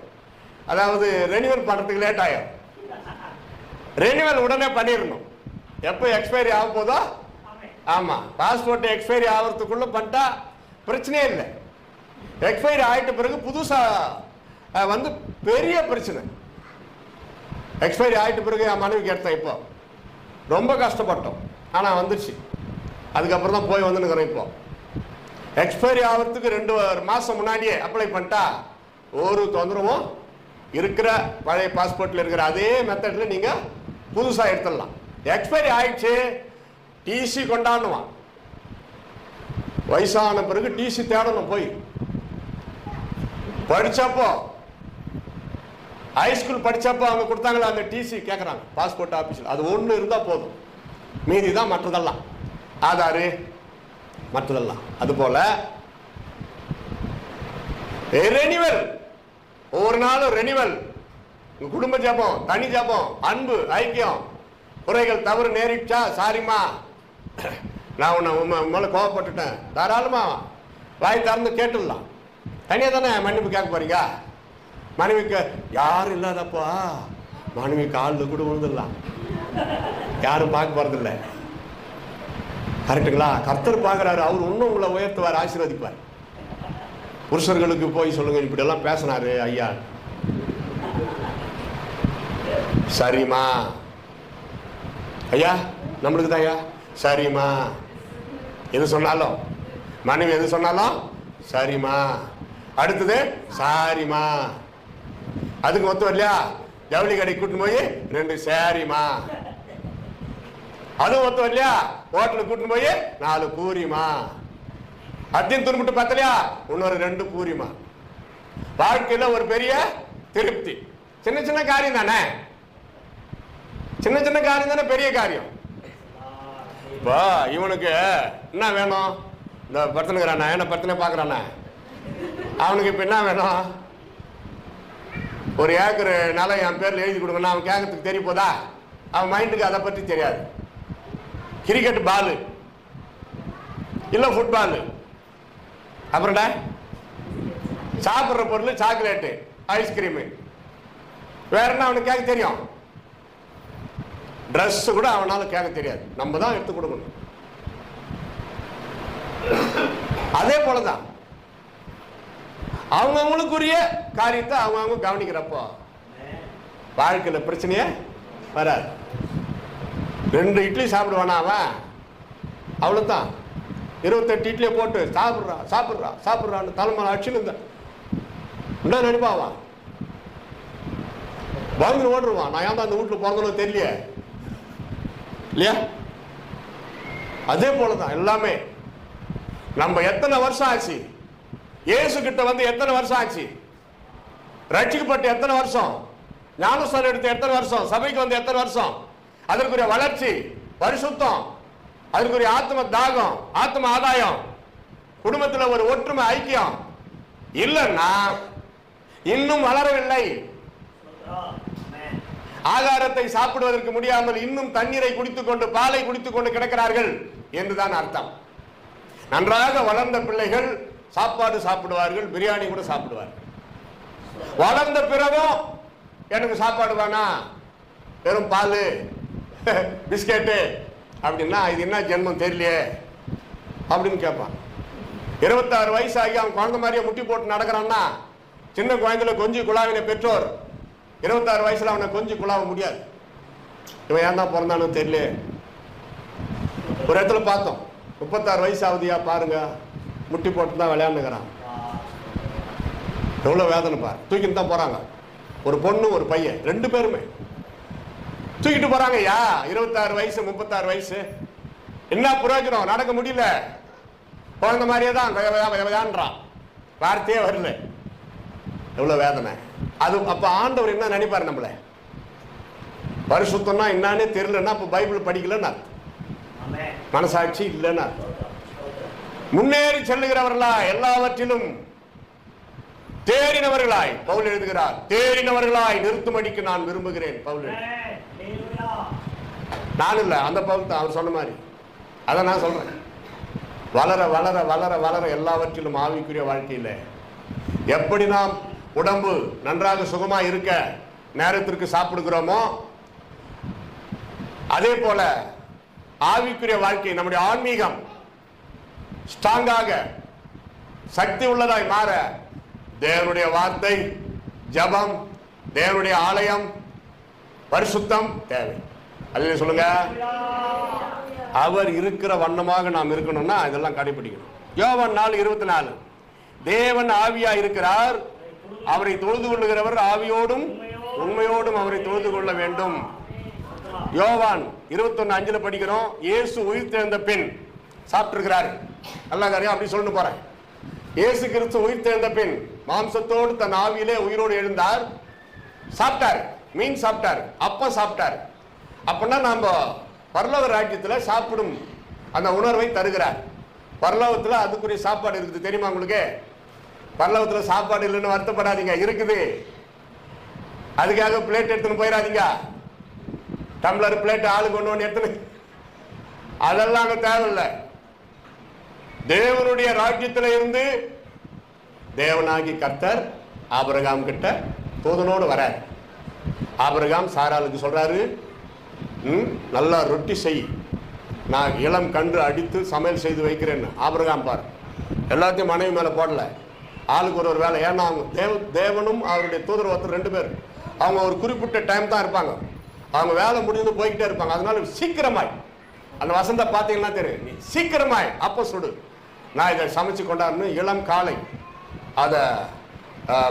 அதாவது ரெனிவல் பண்ணுறதுக்கு லேட் ஆகும். ரெனிவல் உடனே பண்ணிடணும். எப்போ எக்ஸ்பைரி ஆக போதோ, ஆமாம், பாஸ்போர்ட் எக்ஸ்பைரி ஆகிறதுக்குள்ள பண்ணிட்டா பிரச்சனையே இல்லை. எக்ஸ்பைரி ஆகிட்ட பிறகு புதுசாக வந்து பெரிய பிரச்சனை. எக்ஸ்பைரி ஆகிட்ட பிறகு என் மனைவிக்கு எடுத்தேன். இப்போ ரொம்ப கஷ்டப்பட்டோம், ஆனால் வந்துடுச்சு. அதுக்கப்புறம் தான் போய் வந்துன்னு இப்போ எக்ஸ்பைரி ஆகிறதுக்கு 2 மாதம் முன்னாடியே அப்ளை பண்ணிட்டா ஒரு தொந்தரவும் இருக்கிற பழைய பாஸ்போர்ட்டில் இருக்கிற அதே மெத்தடில் நீங்கள் புதுசாக எடுத்துடலாம். எக்ஸ்பைரி ஆயிடுச்சு, டிசி கொண்டாடுவான். வயசான பிறகு டிசி தேடணும். போய் படிச்சப்போ ஹைஸ்கூல் படிச்சப்போ அவங்க கொடுத்தாங்களா அந்த டிசி கேட்குறாங்க பாஸ்போர்ட் ஆஃபீஸில். அது ஒன்று இருந்தால் போதும், மீதி தான் மற்றதெல்லாம் ஆதாரு மற்றதெல்லாம். அதுபோல ரெனிவல், ஒவ்வொரு நாளும் ரெனிவல். குடும்ப ஜபம், தனி ஜபம், அன்பு, ஐக்கியம். குறைகள் தவறு நேரிட்டா சாரிம்மா, நான் உன்னை மேலே கோவப்பட்டுட்டேன், தாராளமா வாய் திறந்து கேட்டுடலாம். தனியாக தானே மன்னிப்பு கேட்க போறீங்க. மனைவிக்கு யாரும் இல்லாதப்பா மனைவி காலில் கூட விழுந்துடலாம், யாரும் பார்க்க போறதில்லை. கரெக்டுங்களா? கர்த்தர் பார்க்குறாரு, அவர் இன்னும் உங்களை உயர்த்துவார், ஆசீர்வதிப்பார். புருஷர்களுக்கு போய் சொல்லுங்க, இப்படி எல்லாம் பேசினாரு ஐயா. சரிம்மா ஐயா, நம்மளுக்கு தான் ஐயா. சரிம்மா, எது சொன்னாலும் மனைவி எது சொன்னாலும் சரிம்மா. அடுத்தது சாரிம்மா. அதுக்கு மொத்தம் இல்லையா? ஜவுளி கடைக்கு கூட்டின்னு போய் 2 சாரிம்மா. அதுவும் மொத்தம் இல்லையா? ஹோட்டலுக்கு கூட்டின்னு போய் 4 பூரிமா. அத்தையும் துருப்பிட்டு பார்த்தலையா? இன்னொரு 2 பூரிமா. வாழ்க்கையில ஒரு பெரிய திருப்தி. சின்ன சின்ன காரியம் தானே, சின்ன சின்ன காரியம் தானே பெரிய காரியம். இப்போ இவனுக்கு என்ன வேணும்? இந்த பர்த்தனுங்கிறானா, என்ன பர்த்தனை பார்க்குறானே, அவனுக்கு இப்போ என்ன வேணும்? ஒரு ஏக்கர் நிலம் என் பேரில் எழுதி கொடுக்கணும். அவன் கேட்கறதுக்கு தெரிய போதா? அவன் மைண்டுக்கு அதை பற்றி தெரியாது. கிரிக்கெட் பாலு இல்லை ஃபுட்பாலு, அப்புறம்டா சாப்பிட்ற பொருள் சாக்லேட்டு, ஐஸ்கிரீமு, வேற என்ன அவனுக்கு கேட்க தெரியும்? ட்ரெஸ் கூட அவனால கேட்க தெரியாது, நம்ம தான் எடுத்து கொடுக்கணும். அதே போலதான் அவங்கவுங்களுக்குரிய காரியத்தை அவங்க கவனிக்கிறப்போ வாழ்க்கையில் பிரச்சனையே வராது. 2 இட்லி சாப்பிடுவானா அவன்? அவ்வளோதான். 28 இட்லியை போட்டு சாப்பிட்றான்னு தலைமையில அடிச்சுன்னு என்ன நினைப்பாவான்? வாங்கி ஓடுருவான். நான் ஏன் தான் அந்த வீட்டில் பிறந்தனோ தெரியலையே இல்லையா? அதே போலதான் எல்லாமே. நம்ம எத்தனை வருஷம் ஆச்சு? இயேசு கிட்ட வந்து எத்தனை வருஷம் ஆச்சு? ரட்சிக்கப்பட்டு எத்தனை வருஷம்? ஞானஸ்தானம் எடுத்து எத்தனை வருஷம்? சபைக்கு வந்து எத்தனை வருஷம்? அதற்குரிய வளர்ச்சி, பரிசுத்தம், அதற்குரிய ஆத்ம தாகம், ஆத்ம ஆதாயம், குடும்பத்தில் ஒரு ஒற்றுமை, ஐக்கியம் இல்லைன்னா இன்னும் வளரவில்லை. ஆகாரத்தை சாப்பிடுவதற்கு முடியாமல் இன்னும் தண்ணீரை குடித்துக் கொண்டு, பாலை குடித்துக் கொண்டு கிடக்கிறார்கள் என்றுதான் அர்த்தம். நன்றாக வளர்ந்த பிள்ளைகள் சாப்பாடு சாப்பிடுவார்கள், பிரியாணி கூட சாப்பிடுவார்கள். வளர்ந்த பிறகும் எனக்கு சாப்பாடு வேணா, வெறும் பால் பிஸ்கெட்டு அப்படின்னா இது என்ன ஜென்மம் தெரியலையே அப்படின்னு கேட்பான். 26 வயசு ஆகி அவன் குழந்தை மாதிரியே முட்டி போட்டு நடக்கிறான்னா, சின்ன குழந்தைல கொஞ்சி குழாவின பெற்றோர் 26 வயசுல அவனை கொஞ்சி குழாவ முடியாது. இவன் ஏன் தான் பிறந்தானு தெரியல. ஒரு இடத்துல பார்த்தோம், 36 வயசு ஆகுதியா பாருங்க, முட்டி போட்டு தான் விளையாண்டுக்கிறான். எவ்வளவு வேதனை பாரு. தூக்கிட்டு தான் போறாங்க, ஒரு பொண்ணு ஒரு பையன், 2 பேருமே தூக்கிட்டு போறாங்க. 26 வயசு 36 வயசு, என்ன பிரயோஜனம்? நடக்க முடியல, குழந்தை மாதிரியே தான் விளையாடுறான், வார்த்தையே வரல. எவ்வளவு வேதனை அது. அப்ப ஆண்டவர் என்ன நினைப்பாரு? நம்மள பரிசுத்தம்னா என்னன்னு தெரியலன்னா அப்ப பைபிள் படிக்கலன்னா, மனசாட்சி இல்லைன்னா, முன்னேறி செல்லுகிறவர்களா எல்லாவற்றிலும் தேறினவர்களாய் பவுல் எழுதுகிறார். தேறினவர்களாய் நிறுத்தும்படிக்கு நான் விரும்புகிறேன். பவுல் நான் இல்ல, அந்த பவுல் தான் அவர் சொன்ன மாதிரி. அதை நான் சொல்றேன். வளர வளர வளர வளர எல்லாவற்றிலும் ஆவிக்குரிய வாழ்க்கையில் எப்படி நாம் உடம்பு நன்றாக சுகமா இருக்க நேரத்திற்கு சாப்பிடுகிறோமோ, அதே போல ஆவிக்குரிய வாழ்க்கை, நம்முடைய ஆன்மீகம் ஸ்ட்ராங்காக சக்தி உள்ளதாய் மாற தேவனுடைய வார்த்தை, ஜபம், தேவனுடைய ஆலயம், பரிசுத்தம் தேவை. அல்ல சொல்லுங்க. அவர் இருக்கிற வண்ணமாக நாம் இருக்கணும்னா இதெல்லாம் கடைபிடிக்கணும். யோவான் 4:24 தேவன் ஆவியா இருக்கிறார், அவரை தொழுது கொள்ளுகிறவர் ஆவியோடும் உண்மையோடும் அவரை தொழுது கொள்ள வேண்டும். யோவான் 21:5 படிக்கிறோம். இயேசு உயிர் தெழுந்த பின் சாப்பிட்டிருக்கிறார். நல்லா காரியம் அப்படி சொல்லணும் போறேன். இயேசு கிறிஸ்து உயிர் தெழுந்த பின் மாம்சத்தோடு தன் ஆவியிலே உயிரோடு எழுந்தார், சாப்பிட்டார், மீன் சாப்பிட்டார், அப்பம் சாப்பிட்டார். அப்படின்னா நம்ம பரலோக ராஜ்யத்தில் சாப்பிடும் அந்த உணர்வை தருகிறார். பரலோகத்தில் அதுக்குரிய சாப்பாடு இருக்குது, தெரியுமா உங்களுக்கு? பரலோகத்தில் சாப்பாடு இல்லைன்னு வருத்தப்படாதீங்க, இருக்குது. அதுக்காக பிளேட் எடுத்துன்னு போயிடாதீங்க, டம்ளர் பிளேட் ஆளு கொண்டு வந்து எடுத்துன்னு, அதெல்லாம் அங்க தேவையில்லை. தேவனுடைய ராஜ்யத்தில் இருந்து தேவனாகி கர்த்தர் ஆபிரகாம் கிட்ட தூதனோடு வர, ஆபிரகாம் சாராளுக்கு சொல்றாரு, நல்லா ரொட்டி செய், நான் இளம் கன்று அடித்து சமையல் செய்து வைக்கிறேன்னு. ஆபிரகாம் பார், எல்லாத்தையும் மனைவி மேல போடல, ஆளுக்கு ஒரு வேலை. ஏன்னா அவங்க தேவனும் அவருடைய தூதர் ஒருத்தர் 2 பேர், அவங்க ஒரு குறிப்பிட்ட டைம் தான் இருப்பாங்க, அவங்க வேலை முடிந்து போய்கிட்டே இருப்பாங்க. அதனால சீக்கிரமாய் அந்த வசந்த பார்த்தீங்கன்னா தெரியும், நீ சீக்கிரமாய் அப்ப சுடு, நான் இதை சமைச்சு கொண்டாடுன்னு இளம் காலை அதை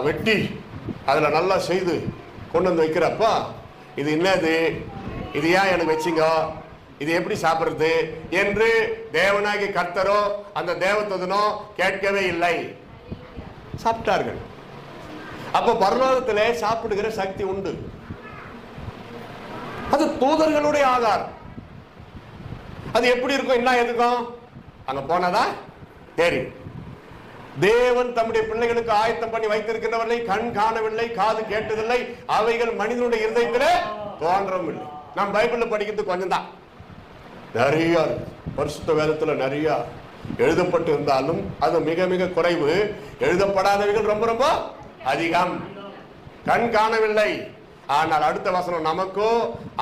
வெட்டி அதில் நல்லா செய்து கொண்டு வந்து வைக்கிறப்போ, இது என்னது, இது ஏன் எனக்கு வச்சிங்க, இது எப்படி சாப்பிட்றது என்று தேவனாகி கர்த்தரோ அந்த தேவதூதனோ கேட்கவே இல்லை, சாப்பிட்டார்கள். அப்போ பரலோகத்திலே சாப்பிடுகிற சக்தி உண்டு. அது தூதர்களுடைய ஆகாரம். அது எப்படி இருக்கும், என்ன எதுக்கும் அங்க போனதா தெரியும். தேவன் தம்முடைய பிள்ளைகளுக்கு ஆயத்தம் பண்ணி வைத்திருக்கிறவர்களை கண் காணவில்லை, காது கேட்டதில்லை, அவைகள் மனிதனுடைய இருதயத்திலே தோன்றவும் இல்லை. நான் பைபிள்ல படிக்கிறது கொஞ்சம் தான், நிறைய பரிசுத்த வேதத்துல நிறைய எழுதப்பட்டு இருந்தாலும் அது மிக மிக குறைவு. எழுதப்படாதவைகள் ரொம்ப ரொம்ப அதிகம். கண் காணவில்லை, ஆனால் அடுத்த வசனம் நமக்கோ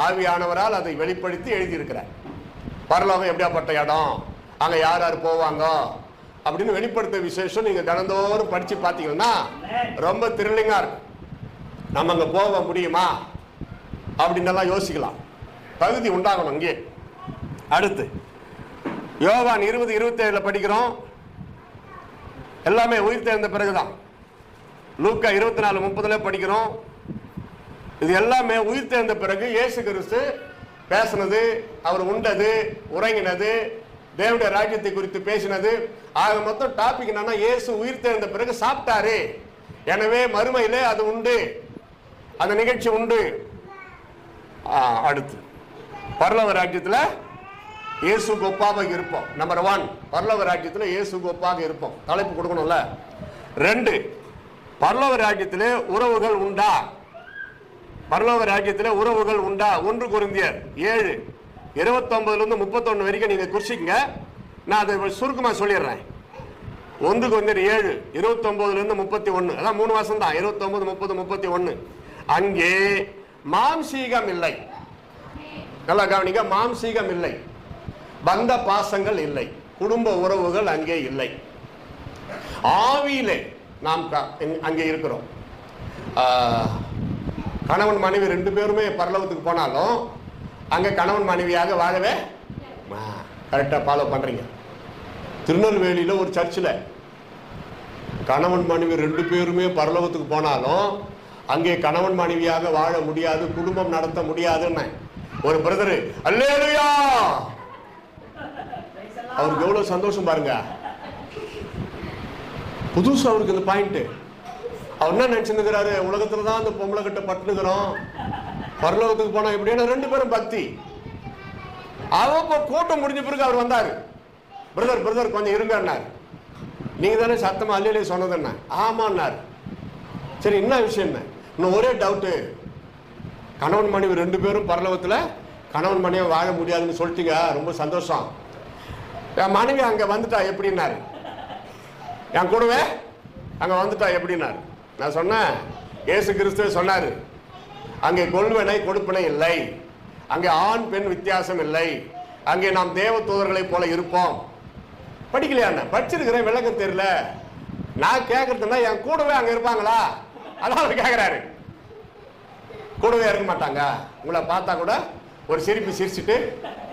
ஆவியானவரால் அதை வெளிப்படுத்தி எழுதியிருக்கிறார். பரலோகம் எப்படியாப்பட்ட இடம், அங்க யார் யார் போவாங்க, அப்படின்னு வெளிப்படுத்த விசேஷம் நீங்க தினந்தோறும் படிச்சு பார்த்தீங்கன்னா ரொம்ப த்ரில்லிங்கா இருக்கும். நம்ம அங்க போக முடியுமா அப்படின்னு எல்லாம் யோசிக்கலாம். பகுதி உண்டாகணும் அங்கே. அடுத்து யோவான் 20:27 படிக்கிறோம். எல்லாமே உயிர் தேர்ந்த பிறகுதான். லூக்கா 24:30 படிக்கிறோம். இது எல்லாமே உயிர் தேர்ந்த பிறகு இயேசு கிறிஸ்து பேசினது, அவர் உண்டது, உறங்கினது, தேவனுடைய ராஜ்யத்தை குறித்து பேசினது. ஆக மொத்தம் டாபிக் என்னன்னா, இயேசு உயிர் தேர்ந்த பிறகு சாப்பிட்டாரு, எனவே மறுமையிலே அது உண்டு, அந்த நிகழ்ச்சி உண்டு. அடுத்து பரலோக ராஜ்யத்தில் இயேசுக்கு ஒப்பாக இருப்போம். நம்பர் 1, பரலோக ராஜ்யத்தில் இயேசுக்கு ஒப்பாக இருப்போம். தலைப்பு கொடுக்கணும்ல. 2, பரலோக ராஜ்யத்திலே உறவுகள் உண்டா? பரலோக ராஜ்யத்திலே உறவுகள் உண்டா? 1 கொரிந்தியர் 7:29 31 வரைக்கும் நீங்க குறிச்சிக்கங்க. நான் அதை சுருக்கமா சொல்லிடுறேன். 1 கொரிந்தியர் 7:29 31, அதான் 3 வருஷம் தான். 29, 30, 31. அங்கே மாம்சீகம் இல்லை. நல்லா கவனிங்க, மாம்சீகம் இல்லை, பந்த பாசங்கள் இல்லை, குடும்ப உறவுகள் அங்கே இல்லை. ஆவியிலே நாம் அங்கே இருக்கிறோம். கணவன் மனைவி 2 பேருமே பரலோகத்துக்கு போனாலும் அங்கே கணவன் மனைவியாக வாழவே கரெக்டாக ஃபாலோ பண்ணுறீங்க. திருநெல்வேலியில் ஒரு சர்ச்சில் கணவன் மனைவி 2 பேருமே பரலோகத்துக்கு போனாலும் அங்கே கணவன் மனைவியாக வாழ முடியாது, குடும்பம் நடத்த முடியாதுன்னு ஒரு பிரதரு அல்லேலூயா, அவருக்கு எவ்வளவு சந்தோஷம் பாருங்க. புதுசு அவருக்கு இந்த பாயிண்ட். அவர் என்ன நினைச்சுக்கிறாரு, உலகத்துல தான் அந்த பொம்பளை கிட்ட பட்டுனுக்கிறோம், பரலோகத்துக்கு போனா எப்படின்னா 2 பேரும் பக்தி. அவ கூட்டம் முடிஞ்ச பிறகு அவர் வந்தாரு. பிரதர் கொஞ்சம் இருங்கன்னாரு. நீங்க தானே சத்தமா அல்லையிலே சொன்னதுன்னா ஆமான்னாரு. சரி என்ன விஷயம்? இன்னும் ஒரே டவுட்டு, கணவன் மனைவி 2 பேரும் பரலோகத்துல கணவன் மனைவி வாழ முடியாதுன்னு சொல்லிட்டீங்க, ரொம்ப சந்தோஷம். என் மனைவி அங்க வந்துட்டா எப்படின்னாரு, என் கூடவே அங்க வந்துட்டா எப்படின்னாரு. நான் சொன்னேன், இயேசு கிறிஸ்துவே சொன்னாரு, அங்கே கொள்வனை கொடுப்பனை இல்லை, அங்கே ஆண் பெண் வித்தியாசம் இல்லை, அங்கே நாம் தேவ தூதர்களை போல இருப்போம். படிக்கலையா? படிச்சிருக்கிறேன், விளக்கம் தெரியல. நான் கேட்கறதுன்னா என் கூடவே அங்க இருப்பாங்களா, அதான் அவர் கேட்கிறாரு. கூடவே இருக்க மாட்டாங்க, உங்களை பார்த்தா கூட ஒரு சிரிப்பு சிரிச்சுட்டு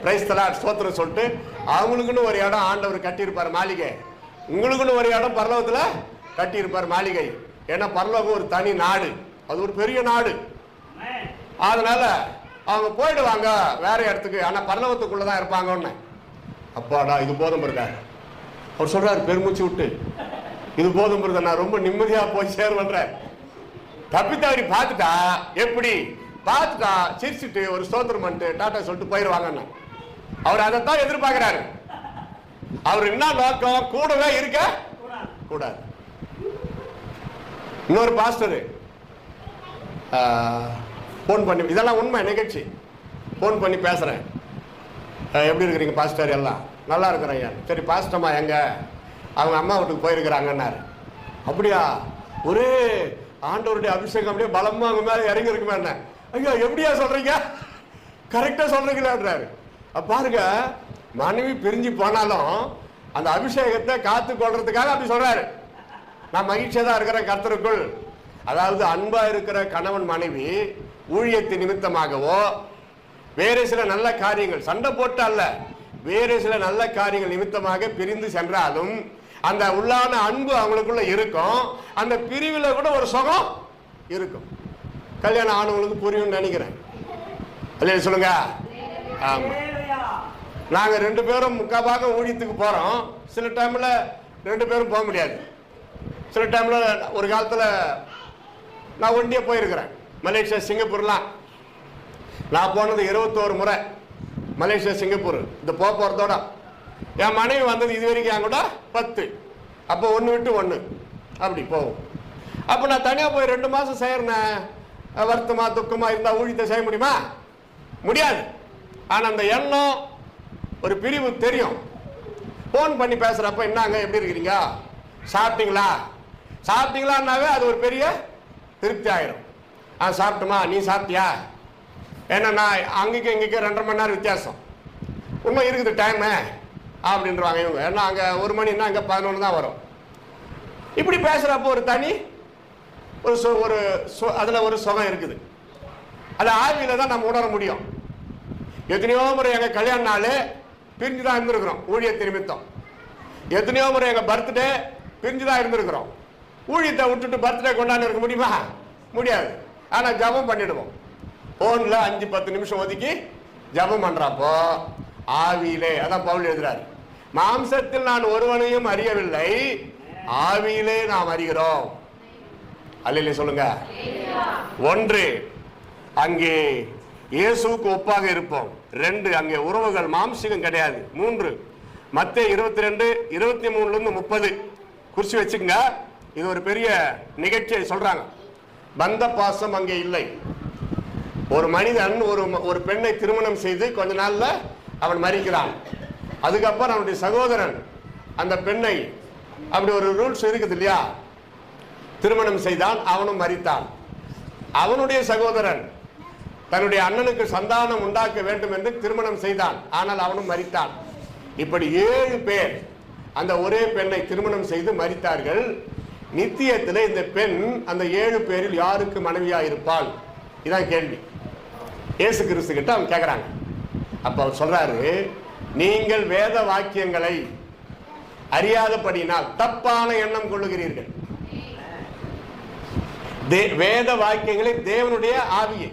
பிரைஸ் தலாட் ஸ்தோத்திரம் சொல்லிட்டு அவங்களுக்குன்னு ஒரு இடம் ஆண்டவர் கட்டியிருப்பார் மாளிகை, உங்களுக்குன்னு ஒரு இடம் பரலோகத்துல கட்டியிருப்பார் மாளிகை. ஏன்னா பரலோகம் ஒரு தனி நாடு, அது ஒரு பெரிய நாடு. அதனால அவங்க போயிடுவாங்க வேற இடத்துக்கு, ஆனா பரலோகத்துக்குள்ளதான் இருப்பாங்கன்னு. அப்பாடா இது போதும் இருக்காரு. அவர் சொல்றாரு பெருமூச்சு விட்டு, இது போதும் இருக்க, நான் ரொம்ப நிம்மதியா போய் சேருவேன். தப்பித்தவரி பார்த்துட்டா எப்படி பார்த்துட்டா சிரிச்சுட்டு ஒரு ஸ்தோத்திரம் பண்ணிட்டு டாட்டா சொல்லிட்டு போயிடுவாங்க. அவர் அதைத்தான் எதிர்பார்க்கிறாரு. அவர் என்ன நோக்கம், கூடவே இருக்க கூடாது. இன்னொரு பாஸ்டர் போன் பண்ணி, இதெல்லாம் உண்மை நிகழ்ச்சி, போன் பண்ணி பேசுறேன், எப்படி இருக்கிறீங்க பாஸ்டர், எல்லாம் நல்லா இருக்கிறேன். சரி பாஸ்டம்மா எங்க, அவங்க அம்மா வீட்டுக்கு போயிருக்கிறாங்கன்னாரு. அப்படியா, ஒரே ஆண்டவருடைய அபிஷேகம் அப்படியே பலமா அவங்க மேல இறங்கி இருக்குமே. என்ன ஐயா எப்படியா சொல்றீங்க, கரெக்டா சொல்றீங்களான்றாரு. பாருங்க, மனைவி பிரிஞ்சு போனாலும் அந்த அபிஷேகத்தை காத்து கொள்றதுக்காக அப்படி சொல்றாரு. நான் மகிழ்ச்சியா தான் இருக்கிறேன் கர்த்தருக்குள். அதாவது அன்பா இருக்கிற கணவன் மனைவி ஊழியத்தின் நிமித்தமாகவோ வேறு சில நல்ல காரியங்கள், சண்டை போட்டு அல்ல, வேறு சில நல்ல காரியங்கள் நிமித்தமாக பிரிந்து சென்றாலும் அந்த உள்ளான அன்பு அவங்களுக்குள்ள இருக்கும். அந்த பிரிவுல கூட ஒரு சுகம் இருக்கும். கல்யாணம் ஆனவங்களுக்கு புரியும் நினைக்கிறேன். இல்லையா சொல்லுங்க? ஆமா, நாங்க 2 பேரும் முக்காபாக ஊழியத்துக்கு போறோம். சில டைம்ல 2 பேரும் போக முடியாது. சில டைம்ல ஒரு காலத்துல நான் ஒண்டியே போயிருக்கிறேன். மலேசியா சிங்கப்பூர்லாம் நான் போனது 21 முறை. மலேசியா சிங்கப்பூர் இந்த போறதோட என் மனைவி வந்தது இது வரைக்கும் என் கூட 10. அப்போ 1 விட்டு 1 அப்படி போகும். அப்போ நான் தனியாக போய் 2 மாதம் செய்யறேன். வருத்தமா துக்கமா இருந்தால் ஊழியத்தை செய்ய முடியுமா? முடியாது. ஆனால் அந்த எண்ணம் ஒரு பிரிவு தெரியும். ஃபோன் பண்ணி பேசுகிறப்ப என்னங்க எப்படி இருக்கிறீங்க, சாப்பிட்டீங்களா, சாப்பிட்டீங்களான்னாவே அது ஒரு பெரிய திருப்தி ஆயிரும். சாப்பிட்டுமா, நீ சாப்பிட்டியா? ஏன்னா நான் அங்கேக்கு இங்கேக்கு 2.5 மணி நேரம் வித்தியாசம். உண்மை இருக்குது டைமு. அப்படின்றவாங்க இவங்க. ஏன்னா அங்கே 1 மணின்னா அங்கே 11 தான் வரும். இப்படி பேசுகிறப்போ ஒரு தனி ஒரு அதில் ஒரு சுகம் இருக்குது. அது ஆவியில் தான் நம்ம உணர முடியும். எத்தனையோ முறை எங்கள் கல்யாண நாள் பிரிஞ்சு தான் இருந்திருக்கிறோம் ஊழியத்தை நிமித்தம். எத்தனையோ முறை எங்கள் பர்த்டே பிரிஞ்சு தான் இருந்திருக்கிறோம். ஊழியத்தை விட்டுட்டு பர்த்டே கொண்டாந்து இருக்க முடியுமா? முடியாது. ஆனால் ஜபம் பண்ணிடுவோம். ஃபோனில் 5-10 நிமிஷம் ஒதுக்கி ஜபம் பண்ணுறப்போ ஆவியிலே, அதான் பவுல் எழுதுறாரு, மாம்சத்தில் நான் ஒருவனையும் அறியவில்லை, ஆவியிலே நாம் அறிகிறோம். அல்லேலூயா சொல்லுங்க. 1, அங்கே இயேசுவுக்கு ஒப்பாக இருப்போம். 2, அங்கே உறவுகள் மாம்சிகம் கிடையாது. 3, மத்தேயு 22:23-30 குறிச்சு வச்சுக்கங்க. இது ஒரு பெரிய நிகழ்ச்சியை சொல்றாங்க. பந்த பாசம் அங்கே இல்லை. ஒரு மனிதன் ஒரு பெண்ணை திருமணம் செய்து கொஞ்ச நாள்ல அவன் மரிக்கிறான். அதுக்கப்புறம் அவனுடைய சகோதரன் அந்த பெண்ணை, அப்படி ஒரு ரூல்ஸ் இருக்குது இல்லையா, திருமணம் செய்தான், அவனும் மரித்தான். அவனுடைய சகோதரன் தன்னுடைய அண்ணனுக்கு சந்தானம் உண்டாக்க வேண்டும் என்று திருமணம் செய்தான், ஆனால் அவனும் மரித்தான். இப்படி 7 பேர் அந்த ஒரே பெண்ணை திருமணம் செய்து மரித்தார்கள். நித்தியத்தில் இந்த பெண் அந்த 7 பேரில் யாருக்கு மனைவியா இருப்பாள்? இதான் கேள்வி. இயேசு கிறிஸ்து கிட்ட அவங்க கேட்கிறாங்க. அப்ப அவர் சொல்றாரு, நீங்கள் வேத வாக்கியங்களை அறியாதபடினால் தப்பான எண்ணம் கொள்ளுகிறீர்கள். வேத வாக்கியங்களை, தேவனுடைய ஆவியை,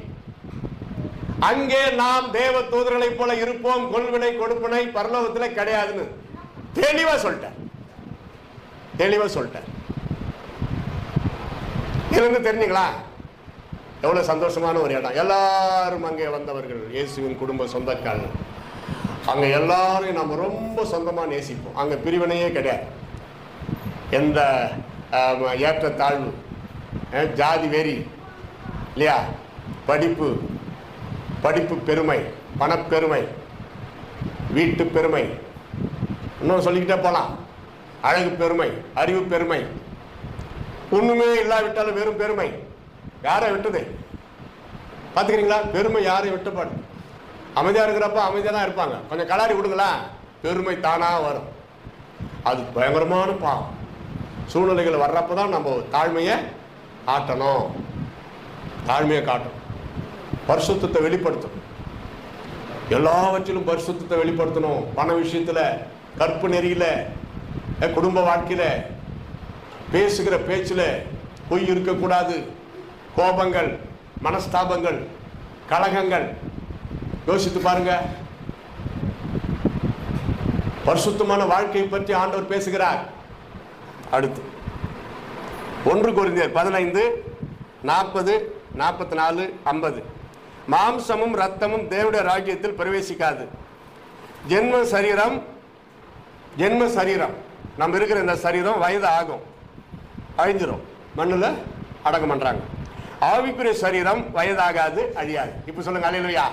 அங்கே நாம் தேவ தூதர்களை போல இருப்போம், கொள்வினை கொடுப்பினை பரலோகத்தில் கிடையாதுன்னு தெளிவா சொல்லிட்டார். இருந்து தெரிஞ்சுங்களா? எவ்வளவு சந்தோஷமான ஒரு இடம். எல்லாரும் அங்கே வந்தவர்கள் இயேசுவின் குடும்ப சொந்தக்காரர்கள். அங்க எல்லாரும் நம்ம ரொம்ப சொந்தமா நேசிப்போம். அங்க பிரிவினையே கிடையாது. எந்த ஏற்ற தாழ்வு, ஜாதி வெறி இல்லையா, படிப்பு பெருமை, பணப்பெருமை, வீட்டு பெருமை, இன்னும் சொல்லிக்கிட்டே போலாம், அழகு பெருமை, அறிவு பெருமை, ஒண்ணுமே இல்லாவிட்டாலும் வெறும் பெருமை. யாரை விட்டது பார்த்துக்கிறீங்களா? பெருமை யாரை விட்டப்பாடு. அமைதியா இருக்கிறப்ப அமைதியா தான் இருப்பாங்க. கொஞ்சம் கலாரி விடுங்களா, பெருமை தானா வரும். அது பயங்கரமான பாவம். சூழ்நிலைகள் வர்றப்பதான் நம்ம தாழ்மையை ஆட்டணும், தாழ்மையை காட்டணும், பரிசுத்தத்தை வெளிப்படுத்தணும். எல்லாவற்றிலும் பரிசுத்தத்தை வெளிப்படுத்தணும். பண விஷயத்துல, கற்பு நெறியில, குடும்ப வாழ்க்கையில, பேசுகிற பேச்சுல பொய் இருக்கக்கூடாது. கோபங்கள், மனஸ்தாபங்கள், கலகங்கள், யோசித்து பாருங்க. பரிசுத்தமான வாழ்க்கையை பற்றி ஆண்டவர் பேசுகிறார். அடுத்து 1 கொரிந்தியர் 15:40-44-50. மாம்சமும் ரத்தமும் தேவனுடைய ராஜ்யத்தில் பிரவேசிக்காது. ஜென்ம சரீரம் நம்ம இருக்கிற இந்த சரீரம் வயது ஆகும், அழிஞ்சிரும், மண்ணுல அடக்கம் பண்றாங்க. ஆவிக்குரிய சரீரம் வயதாகாது, அழியாது. இப்ப சொல்லுங்க அல்லேலூயா.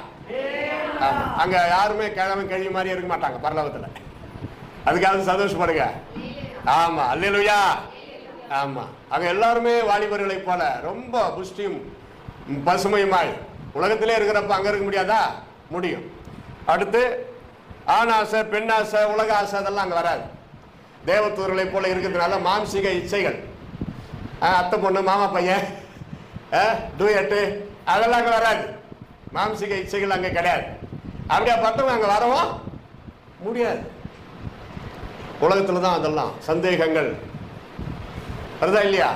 ஆமா, அங்க யாருமே கிழமை கழிவு மாதிரி இருக்க மாட்டாங்க பரலோகத்துல. அதுக்காக சந்தோஷப்படுங்க. ஆமா, அல்லேலூயா. ஆமா, அங்க எல்லாருமே வாலிபர்களை போல ரொம்ப புஷ்டியும் பசுமையுமாய் உலகத்திலே இருக்கிறப்ப அங்க இருக்க முடியாதா? முடியும். அடுத்து ஆணாசை, பெண்ணாசை, உலக ஆசை அதெல்லாம் அங்க வராது. தேவதூதர்களை போல இருக்கிறதுனால மாம்சீக இச்சைகள், அத்தை பொண்ணு, மாமா பையன், டூயட்டு, அதெல்லாம் அங்கே வராது. மாம்சீக இச்சைகள் அங்கே கிடையாது. அப்படியா பார்த்தவங்க அங்கே வரவும் முடியாது. உலகத்தில் தான் அதெல்லாம். சந்தேகங்கள் வருதா இல்லையா?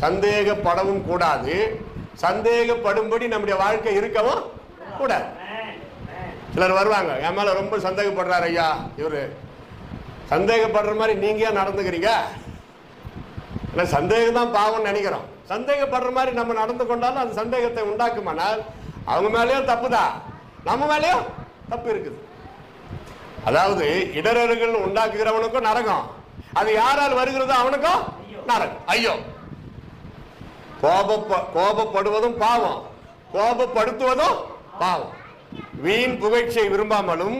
சந்தேகப்படவும் கூடாது, சந்தேகப்படும்படி நம்முடைய வாழ்க்கை இருக்கவும் கூடாது. சிலர் வருவாங்க, என் மேல ரொம்ப சந்தேகப்படுறாரு ஐயா, இவரு சந்தேகப்படுற மாதிரி நீங்க ஏன் நடந்துக்கிறீங்க? இல்லை, சந்தேகம் தான் பாவம்னு நினைக்கிறோம். சந்தேகப்படுற மாதிரி நம்ம நடந்து கொண்டாலும் அது சந்தேகத்தை உண்டாக்குமானால் அவங்க மேலேயும் தப்புதான், நம்ம மேலேயும் தப்பு இருக்குது. அதாவது இடரர்கள் உண்டாக்குகிறவனுக்கும் நரகம், அது யாரால் வருகிறதோ அவனுக்கும் நரகம். ஐயோ, கோபப்படுவதும் பாவம், கோபப்படுத்துவதும் பாவம். வீண் புகழ்ச்சியை விரும்பாமலும்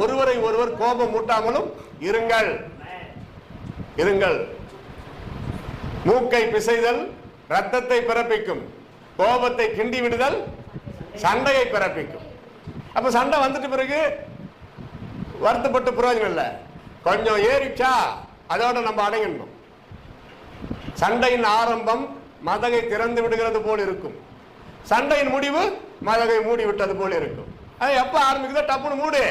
ஒருவரை ஒருவர் கோபம் மூட்டாமலும் இருங்கள். மூக்கை பிசைதல் ரத்தத்தை பிறப்பிக்கும், கோபத்தை கிண்டி விடுதல் சண்டையை பிறப்பிக்கும். அப்ப சண்டை வந்துட்டு பிறகு வருத்தப்பட்டு பிரயோஜனம் இல்லை. கொஞ்சம் ஏறிச்சா அதோட நம்ம அடங்கிடணும். சண்டையின் ஆரம்பம் மதகை திறந்து விடுகிறது போல் இருக்கும், சண்டையின் முடிவு மதகை மூடி விட்டது போல இருக்கும். அது எப்ப ஆரம்பிக்குதோ டப்புனு மூடு.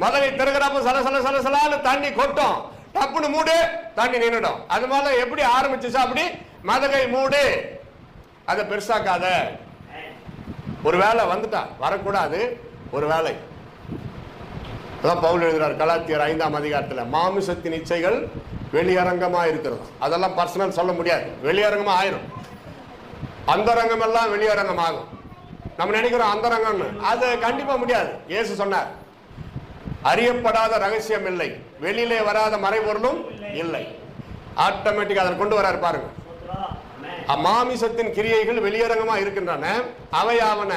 மதகை திறக்கிறப்ப சல சல சல சலான்னு தண்ணி கொட்டும், டப்புனு மூடு, தண்ணி நின்னுடும். அது மாதிரி எப்படி ஆரம்பிச்சுச்சா அப்படி மதகை மூடு, அதை பெருசாக்காத. ஒரு வேலை வந்துட்டா வரக்கூடாது, ஒரு வேலை. அதான் பவுல் எழுதுறார் கலாத்தியர் 5ஆம் அதிகாரத்தில், மாமிசத்தின் இச்சைகள் வெளியரங்கமா இருக்கிறது. அதெல்லாம் பர்சனல் சொல்ல முடியாது, வெளியரங்கமா ஆயிரும். அந்தரங்கம் எல்லாம் வெளியரங்கம் ஆகும். நம்ம நினைக்கிறோம் அந்தரங்கம்னு, அது கண்டிப்பா முடியாது. இயேசு சொன்னார், அறியப்படாத ரகசியம் இல்லை, வெளியிலே வராத மறைபொருளும் இல்லை. ஆட்டோமேட்டிக்கா அதை கொண்டு வராரு பாருங்க. மாமிசத்தின் கிரியைகள் வெளியரங்கமா இருக்கின்றன. அவையாவன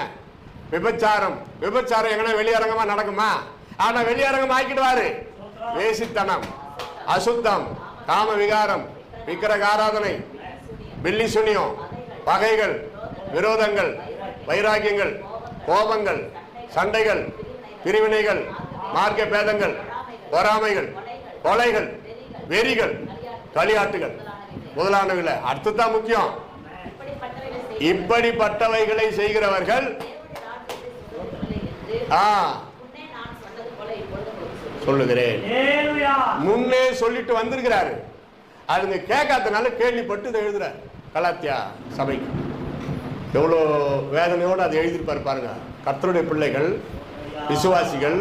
விபச்சாரம். விபச்சாரம் எங்கன்னா வெளியரங்கமா நடக்குமா? ஆனா வெளியரங்கம் ஆக்கிடுவாரு. வேசித்தனம், அசுத்தம், காம விகாரம், விக்கிரக ஆராதனை, பில்லி சுனியம், பகைகள், விரோதங்கள், வைராக்கியங்கள், கோபங்கள், சண்டைகள், பிரிவினைகள், மார்க்க பேதங்கள், பொறாமைகள், கொலைகள், வெறிகள், களியாட்டுகள் முதலானவைகளை. அடுத்துதான் முக்கியம், இப்படிப்பட்டவைகளை செய்கிறவர்கள் சொல்லுகிறேன். முன்னே சொல்லிட்டு வந்திருக்கிறாரு, அதுங்க கேட்காதனால கேள்விப்பட்டு இதை எழுதுறாரு கலாத்தியா சபைக்கு. எவ்வளோ வேதனையோடு அதை எழுதியிருப்பாரு பாருங்க. கர்த்தருடைய பிள்ளைகள், விசுவாசிகள்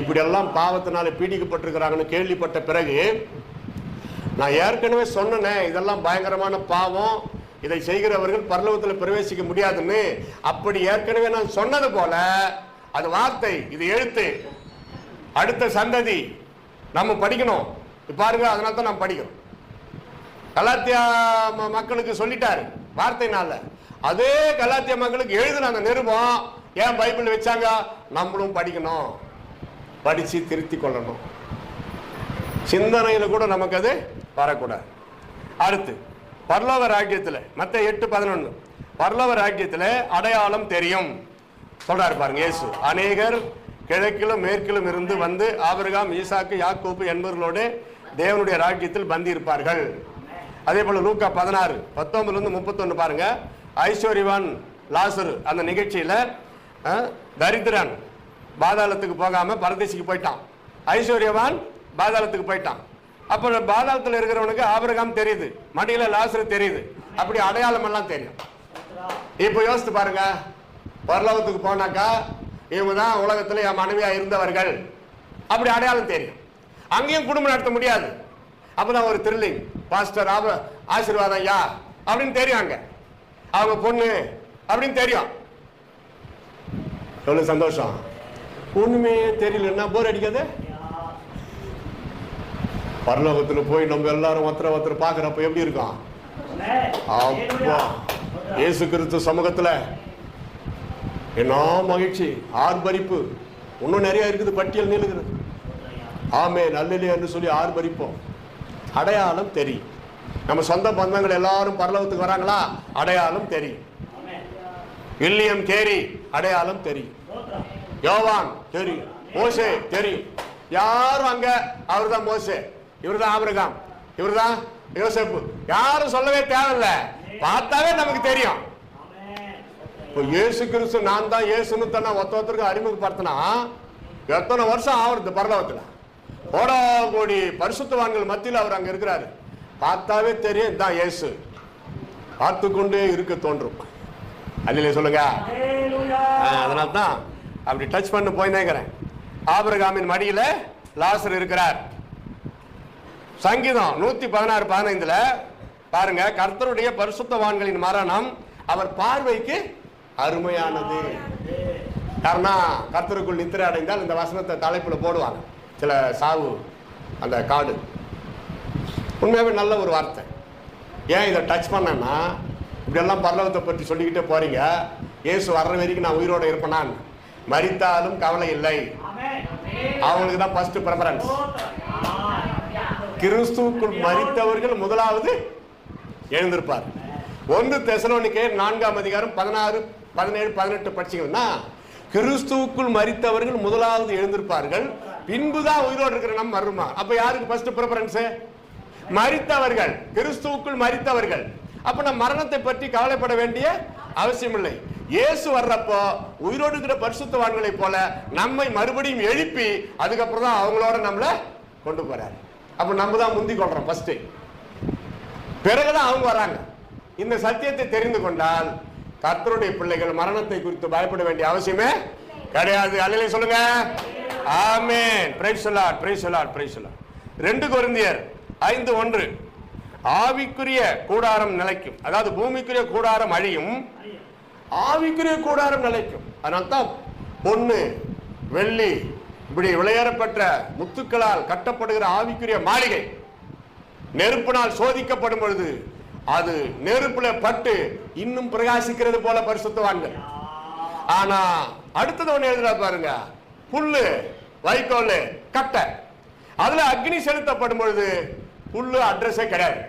இப்படியெல்லாம் பாவத்தினால பீடிக்கப்பட்டிருக்கிறாங்கன்னு கேள்விப்பட்ட பிறகு, நான் ஏற்கனவே சொன்னேன் இதெல்லாம் பயங்கரமான பாவம், இதை செய்கிறவர்கள் பரலோகத்தில் பிரவேசிக்க முடியாதுன்னு. அப்படி ஏற்கனவே நான் சொன்னது போல அது வார்த்தை, இது எழுத்து. அடுத்த சந்ததி நம்ம படிக்கணும் பாருங்க. அதனால தான் நம்ம படிக்கிறோம். கலாத்தியா மக்களுக்கு சொல்லிட்டாரு வார்த்தைனால, அதே கலாத்தியா மக்களுக்கு எழுதின அந்த நிருபம் ஏன் பைபிள் வச்சாங்க? நம்மளும் படிக்கணும், படிச்சு திருத்தி கொள்ளணும். சிந்தனையில கூட நமக்கு அது வரக்கூடாது. அடுத்து பரலோக ராஜ்யத்தில் மத்தேயு 8:11, பரலோக ராஜ்யத்தில் அடையாளம் தெரியும் சொல்றாரு பாருங்க இயேசு. அநேகர் கிழக்கிலும் மேற்கிலும் இருந்து வந்து ஆபிரகாம், ஈசாக்கு, யாக்கோபு என்பவர்களோடு தேவனுடைய ராஜ்யத்தில் பந்தி இருப்பார்கள். அதே போல லூக்கா 16:19-31 பாருங்க. ஐஸ்வர்யவான் லாசரு அந்த நிகழ்ச்சியில தரித்திரன் பாதாளத்துக்கு போகாம பரதேசிக்கு போயிட்டான், ஐஸ்வர்யவான் பாதாளத்துக்கு போயிட்டான். அப்ப பாதாளத்தில் இருக்கிறவனுக்கு ஆபிரகாம் தெரியுது, மடியில லாசரு தெரியுது, அப்படி அடையாளம் எல்லாம் தெரியும். இப்ப யோசித்து பாருங்க, பரலோகத்துக்கு போனாக்கா இவங்க தான் உலகத்துல என் மனைவியா இருந்தவர்கள், அப்படி அடையாளம் தெரியும். அங்கேயும் குடும்பம் நடத்த முடியாது. அப்பதான் ஒரு த்ரில்லிங், பாஸ்டர் ஆசீர்வாதம் ஐயா அப்படின்னு தெரியும், அங்க அவங்க பொண்ணு அப்படின்னு தெரியும். எவ்வளவு சந்தோஷம். ஒண்ணுமே தெரியலன்னா போர் அடிக்காது. பரலோகத்துல போய் நம்ம எல்லாரும் ஒருத்தர் பாக்குறப்ப எப்படி இருக்கும்? அப்பா இயேசு கிறிஸ்து சமூகத்துல என்ன மகிழ்ச்சி, ஆர்ப்பரிப்பு. இன்னும் நிறைய இருக்குது, பட்டியல் நீளுகிறது. ஆமே நல்லிலே என்று சொல்லி ஆர்ப்பரிப்போம். அடையாளம் தெரியும். நம்ம சொந்த பந்தங்கள் எல்லாரும் பரலோகத்துக்கு வராங்களா? அடையாளம் தெரியும். வில்லியம் கேரி அடையாளம் தெரியும், யோவான் தெரியும், மோசே தெரியும். யாரும் அங்க அவர் தான் மோசே, இவர் தான் ஆபிரகாம், இவர் தான் யோசேப்பு, யாரும் சொல்லவே தேவையில்லை, பார்த்தாவே நமக்கு தெரியும். இப்போ இயேசு கிறிஸ்து நான் தான் இயேசுன்னு தன்னை ஒருத்தருக்கு அறிமுகப்படுத்தினா எத்தனை வருஷம் ஆகுறது? பரலோகத்துல கோடா கோடி பரிசுத்தவான்கள் மத்தியில் அவர் அங்க இருக்கிறாரு, பார்த்தாவே தெரியும் இதுதான் இயேசு. பார்த்து கொண்டே இருக்க தோன்றும். அல்லேலூயா சொல்லுங்க. அதனால தான் அப்படி டச் பண்ண போயிருந்தேங்கிறேன். ஆபிரகாமின் மடியில லாசர் இருக்கிறார். சங்கீதம் 116:15 பாருங்க, கர்த்தருடைய பரிசுத்தவான்களின் மரணம் அவர் பார்வைக்கு அருமையானது. காரணம் கர்த்தருக்குள் நித்திரை அடைந்தால் இந்த வசனத்தை தலைப்புல போடுவாங்க சில சாவு அந்த காடு. உண்மையாவே நல்ல ஒரு வார்த்தை. ஏன் இதை டச் பண்ணேன்னா, இப்படியெல்லாம் பரலோகத்தை பற்றி சொல்லிக்கிட்டே போறீங்க, இயேசு வர்ற வரைக்கும் நான் உயிரோட இருப்பேனான், மரித்தாலும் கவலை இல்லை, அவங்களுக்கு தான் ஃபர்ஸ்ட் ப்ரெஃபரன்ஸ். கிறிஸ்துவுக்குள் மரித்தவர்கள் முதலாவது எழுந்திருப்பார். 1 தெசலோனிக்கேயர் 4:16, 17, 18 படிச்சீங்கன்னா, கிறிஸ்துவுக்குள் மரித்தவர்கள் முதலாவது எழுந்திருப்பார்கள், பின்புதான் உயிரோடு இருக்கிற நம்ம வருமா. அப்ப யாருக்கு ஃபர்ஸ்ட் பிரெஃபரன்ஸ்? மரித்தவர்கள், கிறிஸ்துவுக்குள் மரித்தவர்கள். அப்ப நம்ம மரணத்தை பற்றி கவலைப்பட வேண்டிய அவசியம் இல்லை. இயேசு வர்றப்போ உயிரோடு இருக்கிற பரிசுத்தவான்களை போல நம்மை மறுபடியும் எழுப்பி அதுக்கப்புறம் தான் அவங்களோட நம்மள கொண்டு போறாரு. அப்ப நம்ம தான் முந்தி கொள்றோம் ஃபர்ஸ்ட், பிறகுதான் அவங்க வராங்க. இந்த சத்தியத்தை தெரிந்து கொண்டால் கர்த்தருடைய பிள்ளைகள் மரணத்தை குறித்து பயப்பட வேண்டிய அவசியமே கிடையாது. அல்லேலூயா சொல்லுங்க. ஆமென். Praise the lord, praise the lord, praise the lord. 2 கொரிந்தியர் 5:1 ஆவிக்குரிய கூடாரம் நிலைக்கும். அதாவது பூமிக்குரிய கூடாரம் அழியும், ஆவிக்குரிய கூடாரம் நிலைக்கும். அதனால்தான் பொன்னு வெள்ளி இப்படி விளையாடப்பட்ட முத்துக்களால் கட்டப்படுகிற ஆவிக்குரிய மாளிகை நெருப்பினால் சோதிக்கப்படும் பொழுது அது நெருப்புல பட்டு இன்னும் பிரகாசிக்கிறது போல பரிசுத்தவான்கள். ஆனா அடுத்தது ஒண்ணு எழுதுறா பாருங்க, புல்லு வைக்கோல் கட்டை, அதுல அக்னி செலுத்தப்படும் பொழுது புல்லு அட்ரஸே கிடையாது,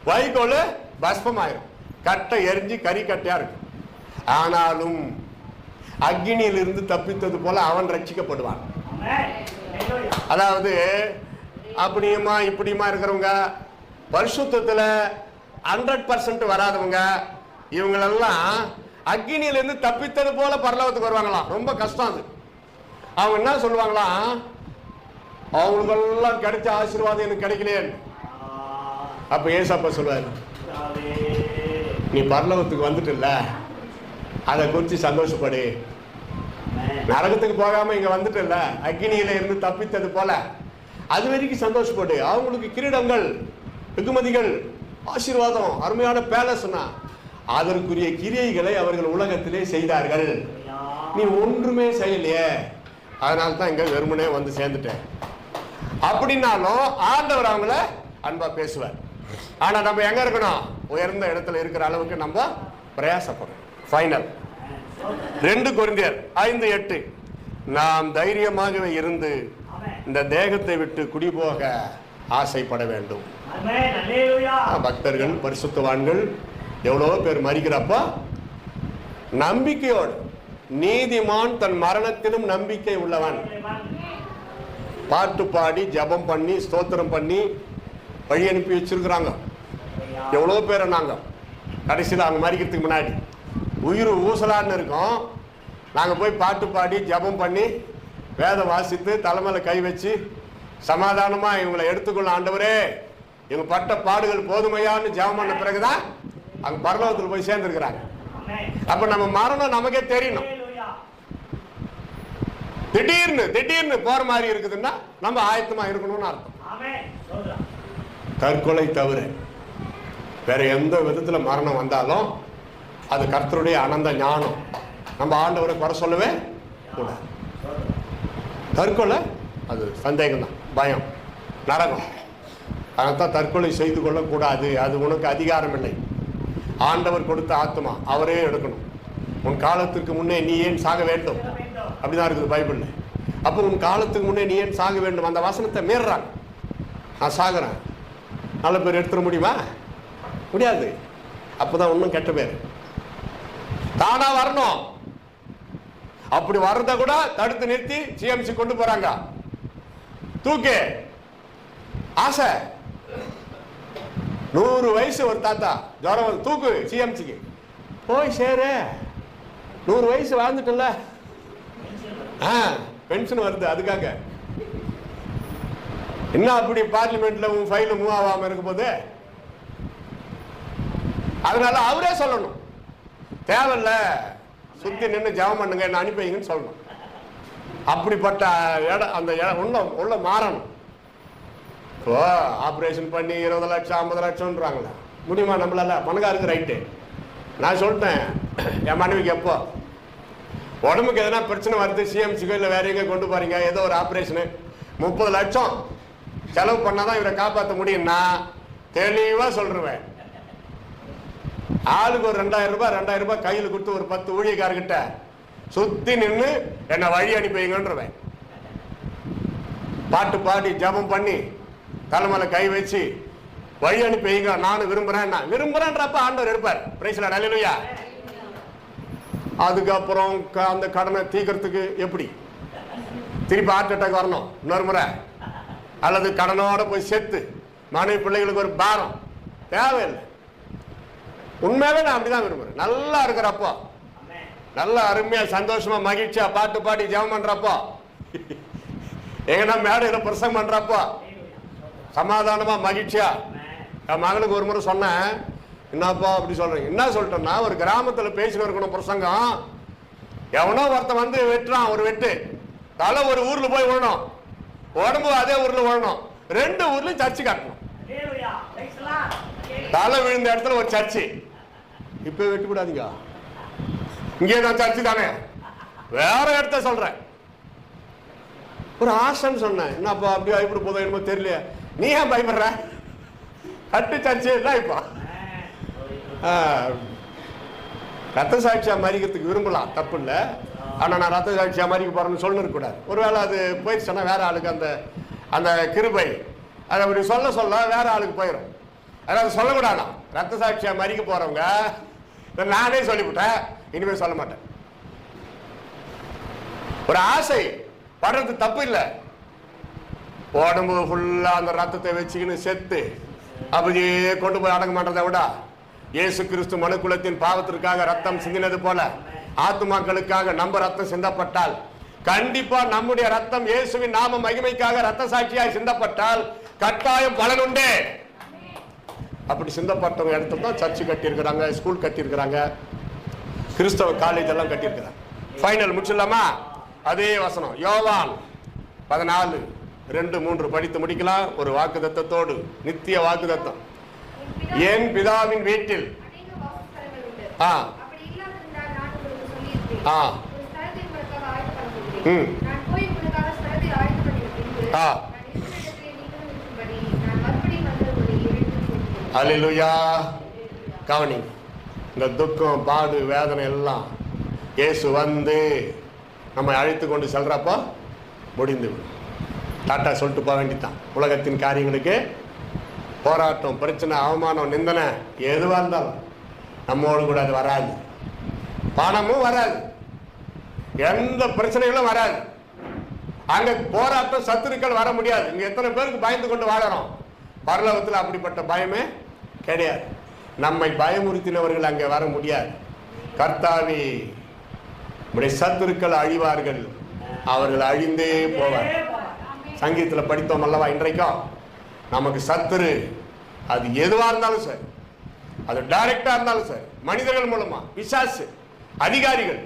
வைக்கோல் பஸ்பமாயிரும், கட்டை எரிஞ்சு கறி கட்டையா இருக்கும். ஆனாலும் அக்னியிலிருந்து தப்பித்தது போல அவன் ரட்சிக்கப்படுவான். அதாவது அப்படியுமா இப்படியுமா இருக்கிறவங்க, பரிசுத்தத்துல 100% வராதவங்க, இவங்களெல்லாம் அக்னியிலிருந்து தப்பித்தது போல பரலோகத்துக்கு வருவாங்களாம். ரொம்ப கஷ்டம் அது. அவங்க என்ன சொல்லுவாங்களாம், அவங்களுக்கெல்லாம் கிடைச்ச ஆசீர்வாதம் எனக்கு கிடைக்கலையே. அப்ப ஏசப்பா சொல்லுவாரு, நீ பரலோகத்துக்கு வந்துட்டுல்ல, அதை குறித்து சந்தோஷப்படு. நரகத்துக்கு போகாம இங்க வந்துட்டுல்ல, அக்னியில இருந்து தப்பித்தது போல அது வரைக்கும் சந்தோஷப்படு. அவங்களுக்கு கிரீடங்கள், வெகுமதிகள், ஆசீர்வாதம், அருமையான பேலஸ்னா அதற்குரிய கிரியைகளை அவர்கள் உலகத்திலே செய்தார்கள். நீ ஒன்றுமே செய்யலையே, அதனால தான் இங்க வெறுமனே வந்து சேர்ந்துட்டேன் அப்படின்னாலும் ஆண்டவர் அவங்கள அன்பா பேசுவார். ஆனா நம்ம எங்க இருக்கணும், உயர்ந்த இடத்துல இருக்கிற அளவுக்கு நம்ம பிரயாசப்படும். ஃபைனல் 2 கொரிந்தியர் 5:8 நாம் தைரியமாகவே இருந்து இந்த தேகத்தை விட்டு குடிபோக ஆசைப்பட வேண்டும். பக்தர்கள், பரிசுத்தவான்கள் எவ்வளவோ பேர் மரிக்கிறப்ப நம்பிக்கையோடு, நீதிமான் தன் மரணத்திலும் நம்பிக்கை உள்ளவன், பாட்டு பாடி ஜபம் பண்ணி ஸ்தோத்திரம் பண்ணி வழி அனுப்பி வச்சிருக்கிறாங்க. எவ்வளோ பேரை நாங்கள் கடைசியில் அவங்க மறிக்கிறதுக்கு முன்னாடி உயிர் ஊசலான்னு இருக்கோம், நாங்கள் போய் பாட்டு பாடி ஜபம் பண்ணி வேதம் வாசித்து தலைமையில கை வச்சு சமாதானமாக இவங்களை எடுத்துக்கொள்ள ஆண்டவரே இவங்க பட்ட பாடுகள் போதுமையான்னு ஜபம் பண்ண பிறகுதான் அங்கே பரலோகத்தில் போய் சேர்ந்துருக்கிறாங்க. அப்போ நம்ம மரணம் நமக்கே தெரியணும். திடீர்னு போற மாதிரி இருக்குதுன்னா நம்ம ஆயத்தமா இருக்கணும்னு அர்த்தம். தற்கொலை தவிர வேற எந்த விதத்துல மரணம் வந்தாலும் அது கர்த்தருடைய அனந்த ஞானம், நம்ம ஆண்டவரை குறை சொல்லவே கூடாது. தற்கொலை அது சந்தேகம் தான், பயம், நரகம். அதைத்தான் தற்கொலை செய்து கொள்ளக்கூடாது, அது உனக்கு அதிகாரம் இல்லை. ஆண்டவர் கொடுத்த ஆத்மா அவரே எடுக்கணும். உன் காலத்திற்கு முன்னே நீ ஏன் சாக வேண்டும் அப்படிதான் இருக்குது பைபிள்ல. அப்போ உன் காலத்துக்கு முன்னே நீ ஏன் சாக வேண்டும், அந்த வசனத்தை மீறாங்க. நான் சாகுறேன், நல்ல பேர் எடுத்துட முடியுமா? முடியாது. அப்போதான் இன்னும் கெட்ட பேர் தானா வரணும். அப்படி வர்றத கூட தடுத்து நிறுத்தி சிஎம்சி கொண்டு போறாங்க. தூக்கு ஆசை 100 வயசு ஒரு தாத்தா ஜுரம் தூக்கு சிஎம்சிக்கு போய் சேரு. 100 வயசு வாழ்ந்துட்டல, பென்ஷன் வருது. அதுக்காக என்ன அப்படி பார்லிமெண்ட்ல உன் ஃபைல் மூவ் ஆகாம இருக்கும் போது, அதனால அவரே சொல்லணும், தேவையில்ல சுத்தி நின்று ஜெபம் பண்ணுங்க என்ன அனுப்பிங்கன்னு சொல்லணும். அப்படிப்பட்ட இடம், அந்த இடம் உள்ள மாறணும். இப்போ ஆப்ரேஷன் பண்ணி 20 லட்சம் 50 லட்சம்ன்றாங்களே, முடியுமா நம்மளால? பணக்காருக்கு ரைட்டு. நான் சொல்லிட்டேன் என் மனைவிக்கு, எப்போ உடம்புக்கு எதனா பிரச்சனை வருது, சிஎம்சிக்கோ இல்லை வேற எங்கே கொண்டு போறீங்க, ஏதோ ஒரு ஆப்ரேஷனு 30 லட்சம் செலவு பண்ணாதான் இவரை காப்பாற்ற முடியும்னா தெளிவாக சொல்றேன். ஆளுக்கு ஒரு 2000 ரூபாய் கையில் கொடுத்து ஒரு 10 ஊழியக்காரர்கிட்ட சுத்தி நின்று என்னை வழி அனுப்பிங்கன்றவன். பாட்டு பாடி ஜபம் பண்ணி தலைமையில கை வச்சு வழி அனுப்பிங்க, நானும் விரும்புறேன்றப்ப ஆண்டவர் எடுப்பார். பிரைஸ் லார்ட், அல்லேலூயா. அதுக்கப்புறம் அந்த கடனை தீர்க்கறதுக்கு எப்படி திருப்பி ஹார்ட் அட்டாக் வரணும் இன்னொரு முறை, அல்லது கடனோட போய் செத்து மனைவி பிள்ளைகளுக்கு ஒரு பாரம் தேவையில்லை. உண்மையாவே நான் அப்படிதான் விரும்புறேன். நல்லா இருக்கிறப்போ, நல்லா அருமையா சந்தோஷமா மகிழ்ச்சியா பாட்டு பாடி ஜெபம் பண்றப்போ, எங்கன்னா மேடையில பிரசங்கம் பண்றப்போ சமாதானமா மகிழ்ச்சியா. என் மகளுக்கு ஒரு முறை சொன்னேன், என்னப்பா அப்படி சொல்றீங்க? என்ன சொல்லிட்டேன்னா, ஒரு கிராமத்துல பேசிட்டு இருக்கணும் பிரசங்கம், எவனோ ஒருத்தன் வந்து வெட்டுறான், ஒரு வெட்டு தலை ஒரு ஊர்ல போய் விழணும், உடம்பு அதே ஊர்ல விழணும், 2 ஊர்லயும் சர்ச்சு கட்டணும். தலை விழுந்த இடத்துல ஒரு சர்ச்சு. இப்ப வெட்டு கூடாதீங்க, இங்கேதான் சர்ச்சு தானே, வேற இடத்த சொல்றேன். ஒரு ஆசைன்னு சொன்னேன், என்னப்பா அப்படி இப்படி போதும் என்னமோ தெரியல, நீ ஏன் பயப்படுற? கட்டு சர்ச்சு தான். இப்போ ரத்த சாட்சியா மறிக்கிறதுக்கு விரும்பலாம், தப்பு இல்லை. ஆனா நான் ரத்த சாட்சியா மறிக்க போறேன்னு சொல்லணும் இருக்கக்கூடாது. ஒருவேளை அது போயிடுச்சுன்னா வேற ஆளுக்கு அந்த அந்த கிருபை அதை அப்படி சொல்ல வேற ஆளுக்கு போயிடும். அதாவது சொல்லக்கூடாது. ரத்த சாட்சியா மறிக்க போறவங்க நானே சொல்லிவிட்டேன், இனிமே சொல்ல மாட்டேன். ஒரு ஆசை படுறது தப்பு இல்லை. உடம்பு ஃபுல்லா அந்த ரத்தத்தை வச்சுக்கின்னு செத்து அப்படியே கொண்டு போய் அடங்க மாட்டதை விட, இயேசு கிறிஸ்து மனுக்குலத்தின் பாவத்திற்காக ரத்தம் சிந்தினது போல ஆத்துமாக்களுக்காக நம்ம ரத்தம் சிந்தப்பட்டால், கண்டிப்பா நம்முடைய ரத்தம் இயேசுவின் நாம மகிமைக்காக ரத்த சாட்சியாய் சிந்தப்பட்டால் கட்டாயம் பலன் உண்டு. அப்படி சிந்தப்பட்டவங்க இடத்துல தான் சர்ச்சு கட்டியிருக்கிறாங்க, ஸ்கூல் கட்டியிருக்கிறாங்க, கிறிஸ்தவ காலேஜ் எல்லாம் கட்டியிருக்கிறாங்க. ஃபைனல் முடிச்சிடலாமா? அதே வசனம் யோவான் 14:2-3 படித்து முடிக்கலாம். ஒரு வாக்குத்தத்தத்தோடு, நித்திய வாக்குத்தத்தம். என் பிதாவின் வீட்டில் அல்லேலூயா. கவனி, இந்த துக்கம் பாடு வேதனை எல்லாம் இயேசு வந்து நம்மை அழைத்து கொண்டு செல்றப்போ முடிந்து டாட்டா சொல்லிட்டு போக வேண்டித்தான். உலகத்தின் காரியங்களுக்கு போராட்டம், பிரச்சனை, அவமானம், நிந்தனை எதுவாக இருந்தாலும் நம்மோடு கூட அது வராது. பணமும் வராது, எந்த பிரச்சனைகளும் வராது. அங்க போராட்டம், சத்துருக்கள் வர முடியாது. இங்க எத்தனை பேருக்கு பயந்து கொண்டு வாழறோம்? பரலோகத்தில் அப்படிப்பட்ட பயமே கிடையாது. நம்மை பயமுறுத்தினவர்கள் அங்கே வர முடியாது. கர்த்தாவே, நம்முடைய சத்துருக்கள் அழிவார்கள், அவர்கள் அழிந்தே போவார். சங்கீதத்தில் படித்தோம் அல்லவா? இன்றைக்கும் நமக்கு சத்துரு அது எதுவா இருந்தாலும் சரி, அது டைரக்டா இருந்தாலும் சரி, மனிதர்கள் மூலமா, பிசாசு, அதிகாரிகள்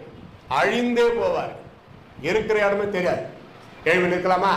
அழிந்தே போவார். இருக்கிற இடமே தெரியாது. கேள்வி நிற்கலாமா?